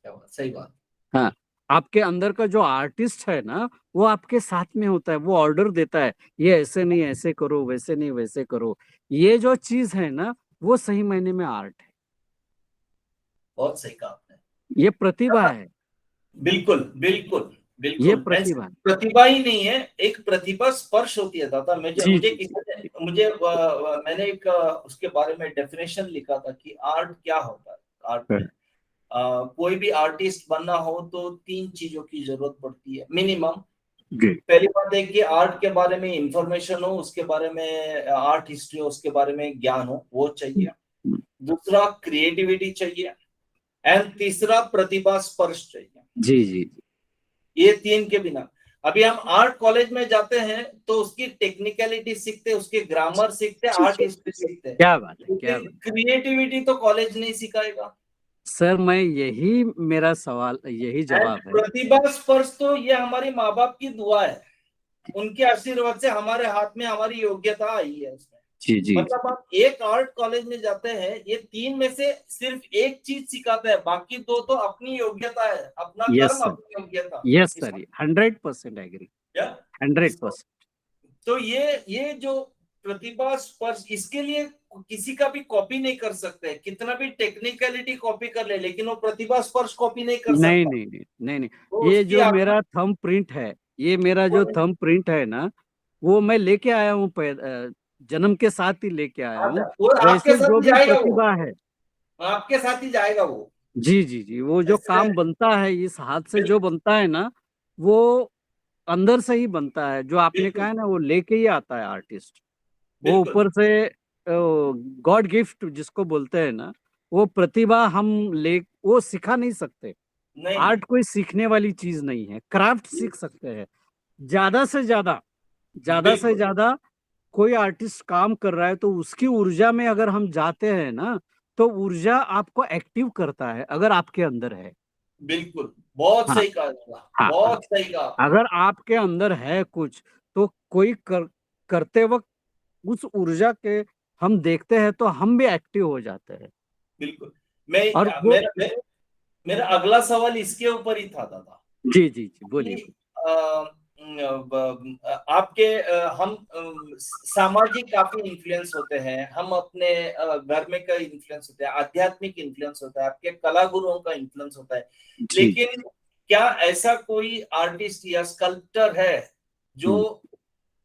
क्या बात, सही बात। हाँ। आपके अंदर का जो आर्टिस्ट है ना, वो आपके साथ में होता है। वो ऑर्डर देता है, ये ऐसे नहीं ऐसे करो, वैसे नहीं वैसे करो। ये जो चीज है ना, वो सही मायने में आर्ट है। बहुत सही कहा आपने। ये प्रतिभा है। बिल्कुल बिल्कुल ये बिल्कुल, ऐसे प्रतिभा है। प्रतिभा ही नहीं है, एक प्रतिभा स्पर्श होती है दादा। मुझे जी मुझे जी किसी ने जी। मुझे मैंने एक उसके बारे में डेफिनेशन लिखा था कि आर्ट क्या होता है। आर्ट में कोई भी आर्टिस्ट बनना हो तो तीन चीजों की जरूरत पड़ती है मिनिमम। जी। पहली बात है कि आर्ट के बारे में इंफॉर्मेशन हो, उसके बारे में आर्ट हिस्ट्री हो, उसके बारे में ज्ञान हो, वो चाहिए। दूसरा क्रिएटिविटी चाहिए। एंड तीसरा प्रतिभा स्पर्श चाहिए। जी जी जी। ये तीन के बिना, अभी हम आर्ट कॉलेज में जाते हैं तो उसकी टेक्निकलिटी सीखते हैं, उसके ग्रामर सीखते हैं, जी, आर्ट हिस्ट्री सीखते हैं। क्या बात है, क्या लेकिन बात। क्रिएटिविटी तो कॉलेज नहीं सिखाएगा। सर, मैं यही, मेरा सवाल यही एंड जवाब है। प्रतिभा स्पर्श तो ये हमारे माँ बाप की दुआ है, उनके आशीर्वाद से हमारे हाथ में हमारी योग्यता आई है उसमें। जी जी मतलब आप एक आर्ट कॉलेज में जाते हैं, ये तीन में से सिर्फ एक चीज सिखाते हैं, बाकी दो तो अपनी योग्यता है, अपना यस कर्म, सर, अपनी योग्यता। यस सर, इसको 100% एग्री, क्या, इसको 100%। तो ये जो प्रतिभा स्पर्श, इसके लिए किसी का भी कॉपी नहीं कर सकते, कितना भी टेक्निकलिटी कॉपी कर ले, लेकिन वो प्रतिभा स्पर्श कॉपी नहीं कर नहीं सकता। नहीं नहीं नहीं नहीं, वो ये उसकी जो आत्मा मेरा थंब प्रिंट है, ये मेरा वो जो थंब प्रिंट है ना, वो मैं लेके आया हूँ, जन्म के साथ ही लेके आया हूँ। आता, वो आपके वैसे साथ जो ही भी जाएगा, वो प्रतिभा है, आपके साथ ही जाएगा वो। जी जी जी, वो जो ऐसे काम बनता है इस हाथ से जो बिल्कुल बनता है ना, वो अंदर से ही बनता है। जो आपने कहा बिल्कुल है ना, वो लेके ही आता है आर्टिस्ट। वो बिल्कुल। ऊपर से गॉड गिफ्ट जिसको बोलते हैं ना, वो प्रतिभा हम ले वो सिखा नहीं सकते। नहीं नहीं, आर्ट कोई सीखने वाली चीज नहीं है, क्राफ्ट सीख सकते हैं ज्यादा से ज्यादा। ज्यादा से बिल्कुल ज्यादा कोई आर्टिस्ट काम कर रहा है तो उसकी ऊर्जा में अगर हम जाते हैं ना, तो ऊर्जा आपको एक्टिव करता है अगर आपके अंदर है। बिल्कुल, बहुत हाँ सही कहा दादा, हाँ हाँ, बहुत सही कहा आपने। अगर आपके अंदर है कुछ, तो कोई करते वक्त उस ऊर्जा के हम देखते हैं तो हम भी एक्टिव हो जाते हैं। बिल्कुल। मैं और वो, मेरा मेरा मेरा अगला सवाल इसके ऊपर ही था दादा, जी जी जी, बोलिए कि बोलिए। आपके हम सामाजिक काफी इन्फ्लुएंस होते हैं, हम अपने घर में का इन्फ्लुएंस होता है, आध्यात्मिक इन्फ्लुएंस होता है, आपके कला गुरुओं का इन्फ्लुएंस होता है, जी, लेकिन क्या ऐसा कोई आर्टिस्ट या स्कल्प्टर है जो हम्म,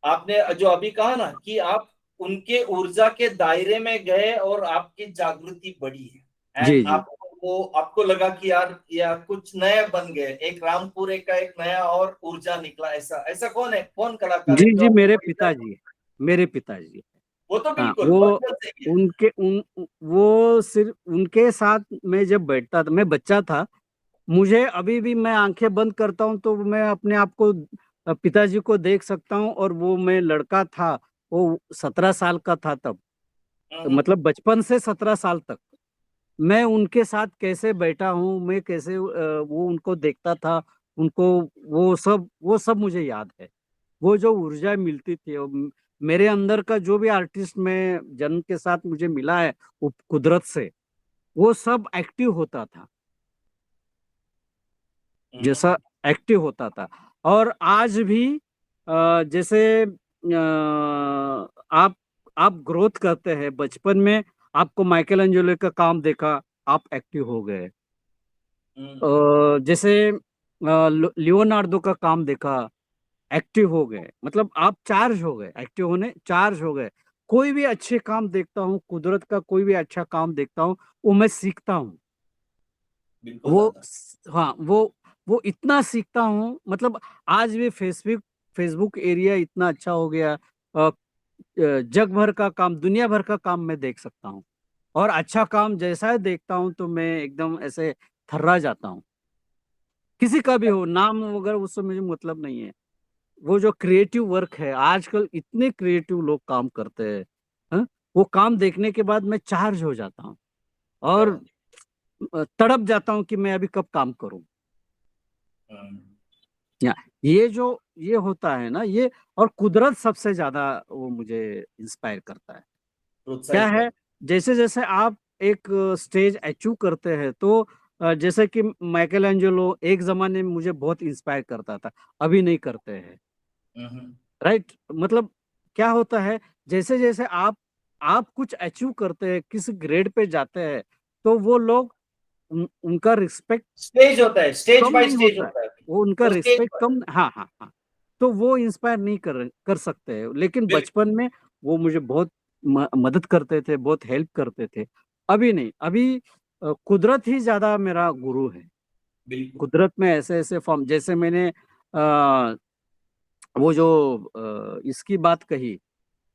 आपने जो अभी कहा ना कि आप उनके ऊर्जा के दायरे में गए और आपकी जागृति बढ़ी है, एंड जी जी आपको वो आपको लगा कि यार कुछ नया बन गए, एक रामपुरे का एक नया और ऊर्जा निकला, ऐसा ऐसा कौन है, कौन कलाकार है जी जो जी, आपको मेरे बड़ी पिताजी, मेरे पिताजी। वो तो हाँ, बिल्कुल वो बहुत बहुत सही है। उनके उन वो सिर्फ उनके साथ मैं जब बैठता था, मैं बच्चा था, मुझे अभी भी मैं आंखें बंद करता हूँ तो मैं अपने आप को पिताजी को देख सकता हूँ। और वो मैं लड़का था, वो 17 साल का था तब, हम्म, मतलब बचपन से 17 साल तक मैं उनके साथ कैसे बैठा हूँ, मैं कैसे वो उनको देखता था, उनको, वो सब मुझे याद है। वो जो ऊर्जा मिलती थी, मेरे अंदर का जो भी आर्टिस्ट में जन्म के साथ मुझे मिला है, वो कुदरत से, वो सब एक्टिव होता था, हम्म, जैसा एक्टिव होता था। और आज भी जैसे आप ग्रोथ करते हैं बचपन में, आपको माइकल एंजेलो का काम देखा, आप एक्टिव हो गए। हम्म, जैसे लियोनार्डो का काम देखा, एक्टिव हो गए, मतलब आप चार्ज हो गए, एक्टिव होने चार्ज हो गए। कोई भी अच्छे काम देखता हूँ, कुदरत का कोई भी अच्छा काम देखता हूँ, वो मैं सीखता हूँ। बिल्कुल वो, दादा। हाँ, वो इतना सीखता हूँ, मतलब आज भी फेसबुक फेसबुक एरिया इतना अच्छा हो गया। जग भर का काम, दुनिया भर का काम मैं देख सकता हूँ। और अच्छा काम जैसा है देखता हूँ तो मैं एकदम ऐसे थर्रा जाता हूँ। किसी का भी हो, नाम वगैरह उससे मुझे मतलब नहीं है। वो जो क्रिएटिव वर्क है, आजकल इतने क्रिएटिव लोग काम करते हैं, हाँ? वो काम देखने के बाद मैं चार्ज हो जाता हूँ क्या और बात तड़प जाता हूँ कि मैं अभी कब काम करूँ। है। या ये होता है ना, ये, और कुदरत सबसे ज्यादा वो मुझे इंस्पायर करता है। क्या प्रोत्साहित है, कर। जैसे जैसे आप एक स्टेज अचीव करते हैं तो जैसे कि माइकल एंजेलो एक जमाने में मुझे बहुत इंस्पायर करता था, अभी नहीं करते हैं। हम्म, राइट, मतलब क्या होता है, जैसे जैसे आप कुछ अचीव करते हैं, किस ग्रेड पे जाते हैं, तो वो लोग उनका रिस्पेक्ट स्टेज होता है, स्टेज कम बाय नहीं स्टेज होता है, होता है, वो उनका वो स्टेज रिस्पेक्ट पर। कम, हाँ हाँ हाँ। तो वो इंस्पायर नहीं कर सकते हैं, लेकिन बिल्कुल बचपन में वो मुझे बहुत मदद करते थे, बहुत हेल्प करते थे। अभी नहीं, अभी कुदरत ही ज्यादा मेरा गुरु है। बिल्कुल। कुदरत में ऐसे ऐसे फॉर्म, जैसे मैंने वो जो इसकी बात कही,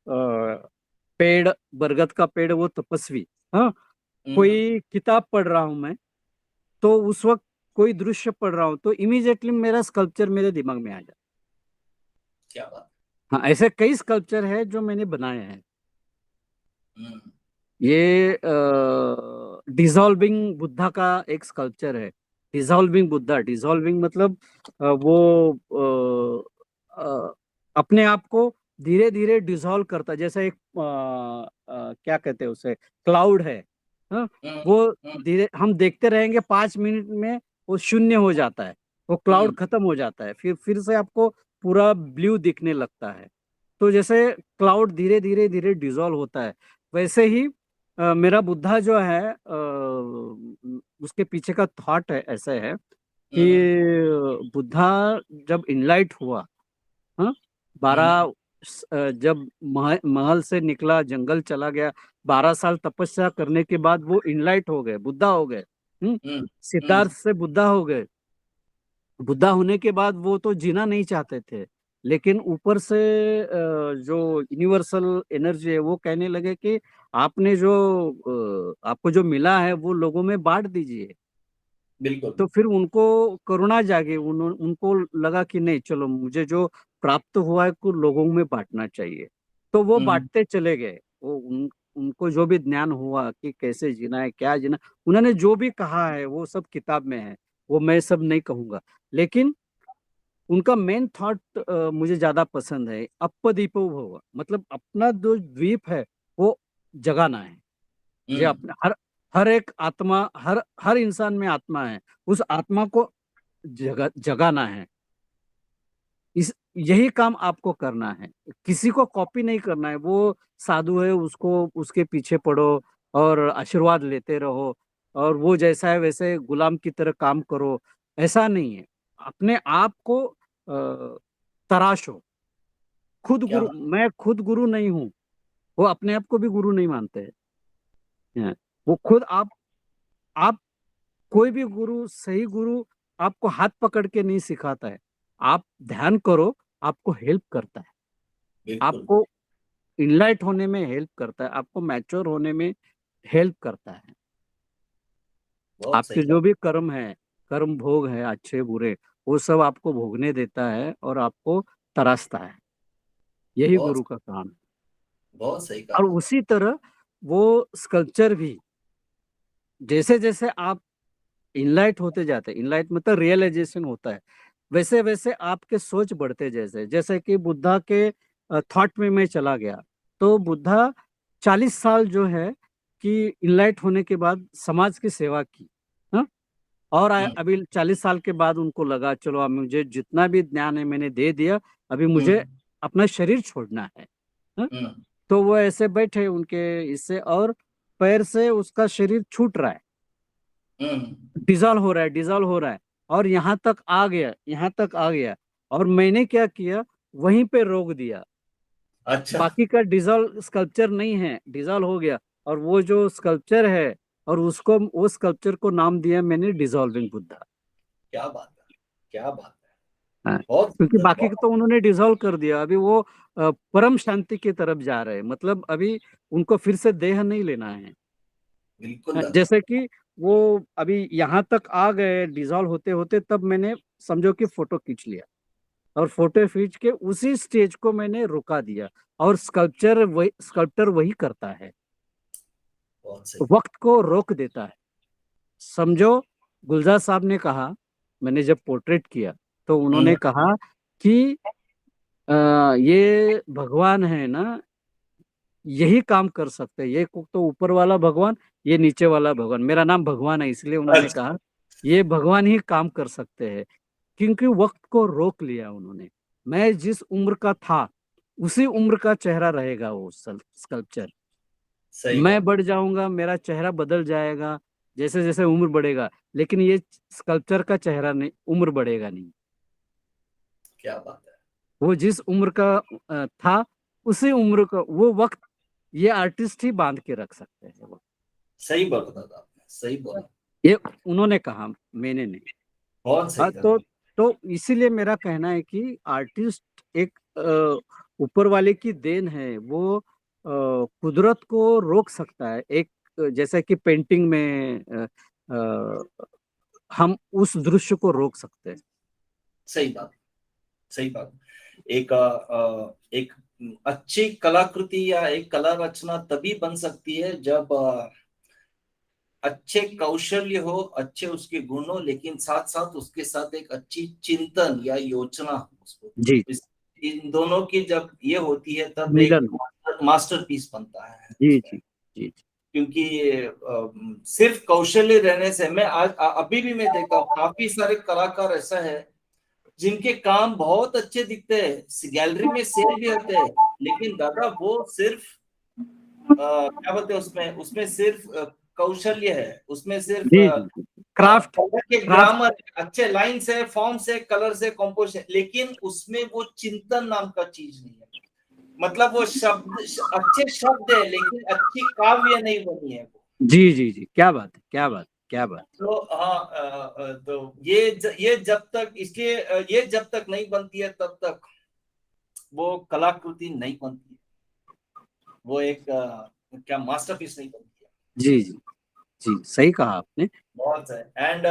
पेड़, बरगद का पेड़, वो तपस्वी, हाँ, हम्म, कोई किताब पढ़ रहा हूं मैं, तो उस वक्त कोई दृश्य पढ़ रहा हूँ तो इमीडिएटली मेरा स्कल्पचर मेरे दिमाग में आ जाता क्या बात। है। हाँ, ऐसे कई स्कल्पचर है जो मैंने बनाए हैं। हम्म, ये डिसॉल्विंग बुद्धा का एक स्कल्पचर है। डिसॉल्विंग बुद्धा, डिसॉल्विंग मतलब वो अपने आप को धीरे धीरे डिसॉल्व करता, जैसे एक क्या कहते हैं उसे, क्लाउड है। हाँ, वो धीरे हम देखते रहेंगे, 5 मिनट में वो शून्य हो जाता है, वो क्लाउड खत्म हो जाता है, फिर से आपको पूरा ब्लू दिखने लगता है। तो जैसे क्लाउड धीरे धीरे धीरे डिसॉल्व होता है, वैसे ही मेरा बुद्धा जो है, उसके पीछे का थॉट है ऐसे है कि बुद्धा जब इनलाइट हुआ, हाँ, 12 जब महल से निकला, जंगल चला गया, 12 साल तपस्या करने के बाद वो इनलाइट हो गए, बुद्धा हो गए। सिद्धार्थ से बुद्धा हो गए। बुद्धा होने के बाद वो तो जीना नहीं चाहते थे, लेकिन ऊपर से जो यूनिवर्सल एनर्जी है वो कहने लगे कि आपने जो आपको जो मिला है वो लोगों में बांट दीजिए। बिल्कुल। तो फिर उनको करुणा जागी, उनको लगा कि नहीं, चलो मुझे जो प्राप्त हुआ है को लोगों में बांटना चाहिए। तो वो बांटते चले गए। उनको जो भी ज्ञान हुआ कि कैसे जीना है, क्या जीना, उन्होंने जो भी कहा है वो सब किताब में है, वो मैं सब नहीं कहूंगा। लेकिन उनका मेन थॉट मुझे ज्यादा पसंद है, अपदीपो भव, मतलब अपना जो द्वीप है वो जगाना है। ये अपना हर एक आत्मा, हर हर इंसान में आत्मा है, उस आत्मा को जगाना है। इस यही काम आपको करना है, किसी को कॉपी नहीं करना है। वो साधु है, उसको उसके पीछे पड़ो और आशीर्वाद लेते रहो, और वो जैसा है वैसे गुलाम की तरह काम करो, ऐसा नहीं है। अपने आप को तराशो। खुद क्या गुरु, बात। मैं खुद गुरु नहीं हूँ, वो अपने आप को भी गुरु नहीं मानते हैं। वो खुद आप कोई भी गुरु, सही गुरु आपको हाथ पकड़ के नहीं सिखाता है। आप ध्यान करो, आपको हेल्प करता है, बिल्कुल। आपको इनलाइट होने में हेल्प करता है, आपको मैच्योर होने में हेल्प करता है। बहुत सही आपके कहा। जो भी कर्म है, कर्म भोग है अच्छे बुरे, वो सब आपको भोगने देता है और आपको तराशता है। यही बहुत गुरु का काम है। बहुत सही कहा और दादा। उसी तरह वो स्कल्पचर भी, जैसे जैसे आप इनलाइट होते जाते हैं, इनलाइट मतलब रियलाइजेशन होता है, वैसे वैसे आपके सोच बढ़ते, जैसे जैसे कि बुद्धा के थॉट में मैं चला गया। तो बुद्धा 40 साल जो है कि इनलाइट होने के बाद समाज की सेवा की। हाँ? और हम्म अभी 40 साल के बाद उनको लगा, चलो अब मुझे जितना भी ज्ञान है मैंने दे दिया, अभी मुझे हम्म अपना शरीर छोड़ना है। हाँ? हम्म तो वो ऐसे बैठे उनके इससे, और पैर से उसका शरीर छूट रहा है, हम्म। डिजॉल्व हो रहा है, डिजॉल्व हो रहा है, और यहाँ तक आ गया, यहाँ तक आ गया। और मैंने क्या किया, वहीं पे रोक दिया। अच्छा। बाकी का डिजॉल्व स्कल्पचर नहीं है, डिजॉल्व हो गया, और वो जो स्कल्पचर है, और उसको, वो स्कल्पचर को नाम दिया मैंने डिजॉल्विंग बुद्धा। क्या बात है। क्या बात है। हाँ, बहुत क्योंकि सुंदर, बाकी को बहुत। तो उन्होंने डिसॉल्व कर दिया, अभी वो परम शांति की तरफ जा रहे हैं, मतलब अभी उनको फिर से देह नहीं लेना है। बिल्कुल दादा। जैसे कि वो अभी यहाँ तक आ गए डिसॉल्व होते होते, तब मैंने समझो कि फोटो खींच लिया, और फोटो खींच के उसी स्टेज को मैंने रुका दिया। और स्कल्पटर वही करता है, बहुत सही। वक्त को रोक देता है। समझो, गुलजार साहब ने कहा, मैंने जब पोर्ट्रेट किया तो हम्म उन्होंने कहा कि ये भगवान है ना, यही काम कर सकते हैं, ये तो ऊपर वाला भगवान, ये नीचे वाला भगवान, मेरा नाम भगवान है इसलिए उन्होंने अच्छा। कहा ये भगवान ही काम कर सकते हैं। क्योंकि वक्त को रोक लिया उन्होंने। मैं जिस उम्र का था उसी उम्र का चेहरा रहेगा वो स्कल्पचर। सही मैं बात। बढ़ जाऊंगा, मेरा चेहरा बदल जाएगा जैसे जैसे उम्र बढ़ेगा, लेकिन ये स्कल्पचर का चेहरा नहीं, उम्र बढ़ेगा नहीं। क्या बात है। वो जिस उम्र का था, उसी उम्र का वो वक्त, ये आर्टिस्ट ही बांध के रख सकते हैं वो। सही बोला दादा, आपने सही बोला। ये उन्होंने कहा, मैंने नहीं। बहुत हाँ, सही दादा। तो इसीलिए मेरा कहना है कि आर्टिस्ट एक ऊपर वाले की देन है, वो कुदरत को रोक सकता है। एक जैसे कि पेंटिंग में हम उस दृश्य को रोक सकते हैं। सही बात। सही बात। एक अच्छी कलाकृति या एक कला रचना तभी बन सकती है जब अच्छे कौशल्य हो, अच्छे उसके गुण हो, लेकिन साथ साथ उसके साथ एक अच्छी चिंतन या योजना हो उसको, जी। इन दोनों की जब ये होती है तब मिलन। एक मास्टरपीस बनता है। जी जी जी। क्योंकि सिर्फ कौशल्य रहने से, मैं आज अभी भी मैं देखता हूँ काफी सारे कलाकार ऐसा है जिनके काम बहुत अच्छे दिखते हैं, गैलरी में सेल भी होते हैं, लेकिन दादा वो सिर्फ क्या बोलते हैं, उसमें उसमें सिर्फ कौशल्य है, उसमें सिर्फ जी जी। क्राफ्ट। के क्राफ्ट। ग्रामर, अच्छे लाइन से, फॉर्म से, कलर से, कंपोजिशन, लेकिन उसमें वो चिंतन नाम का चीज नहीं है। मतलब वो शब्द अच्छे शब्द है लेकिन अच्छी काव्य नहीं बनी है वो। जी जी जी, क्या बात है, क्या बात, क्या बात। तो हाँ, तो ये जब तक, इसलिए ये जब तक नहीं बनती है तब तक वो कलाकृति नहीं बनती है, वो एक क्या मास्टरपीस नहीं बनती है। जी जी जी, सही कहा आपने। बहुत है। एंड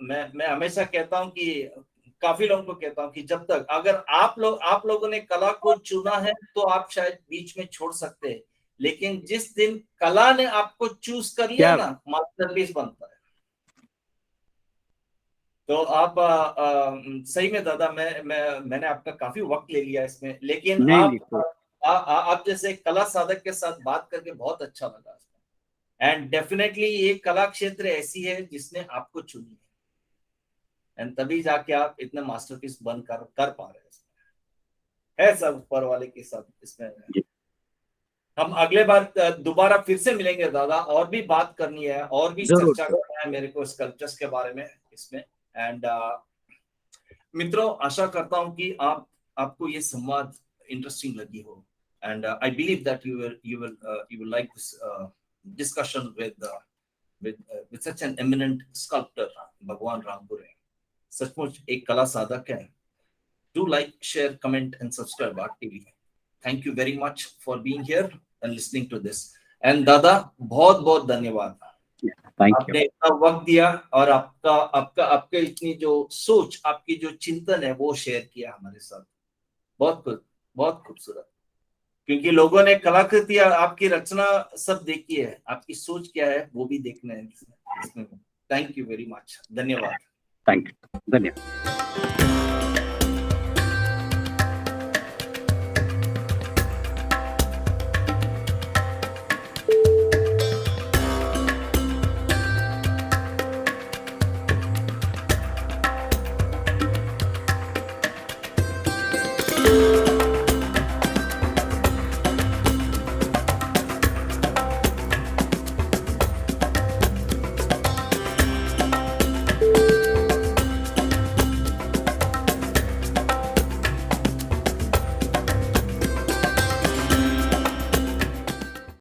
मैं हमेशा कहता हूँ कि काफी लोगों को कहता हूँ कि जब तक अगर आप लोगों ने कला को चुना है तो आप शायद बीच में छोड़ सकते हैं, लेकिन जिस दिन कला ने आपको चूज कर लिया क्या ना, मास्टरपीस बनता है। तो आप सही में दादा, मैंने आपका काफी वक्त ले लिया इसमें, लेकिन नहीं नहीं तो। आप जैसे कला साधक के साथ बात करके बहुत अच्छा लगा। एंड डेफिनेटली ये कला क्षेत्र ऐसी है जिसने आपको चुनी है, एंड तभी जाके आप इतने मास्टरपीस बन कर पा रहे हैं। है सब ऊपर वाले के साथ इसमें। हम अगले बार दोबारा फिर से मिलेंगे दादा, और भी बात करनी है, और भी जरूर चर्चा सर। करना है मेरे को स्कल्पचर्स के बारे में इसमें। एंड मित्रों, आशा करता हूं कि आपको ये संवाद इंटरेस्टिंग लगी हो, and I believe that you will like this discussion with such an eminent sculptor भगवान रामपुरे। सचमुच एक कला साधक है। Do like, share, comment and subscribe our TV. Thank you very much for being here and listening to this. And दादा, बहुत बहुत धन्यवाद, थैंक यू। आपने इतना वक्त दिया और आपका आपका आपके इतनी जो सोच, आपकी जो चिंतन है वो शेयर किया हमारे साथ। बहुत खूबसूरत। क्योंकि लोगों ने कलाकृति, आपकी रचना सब देखी है, आपकी सोच क्या है वो भी देखना है इसमें। थैंक यू वेरी मच, धन्यवाद। थैंक यू, धन्यवाद।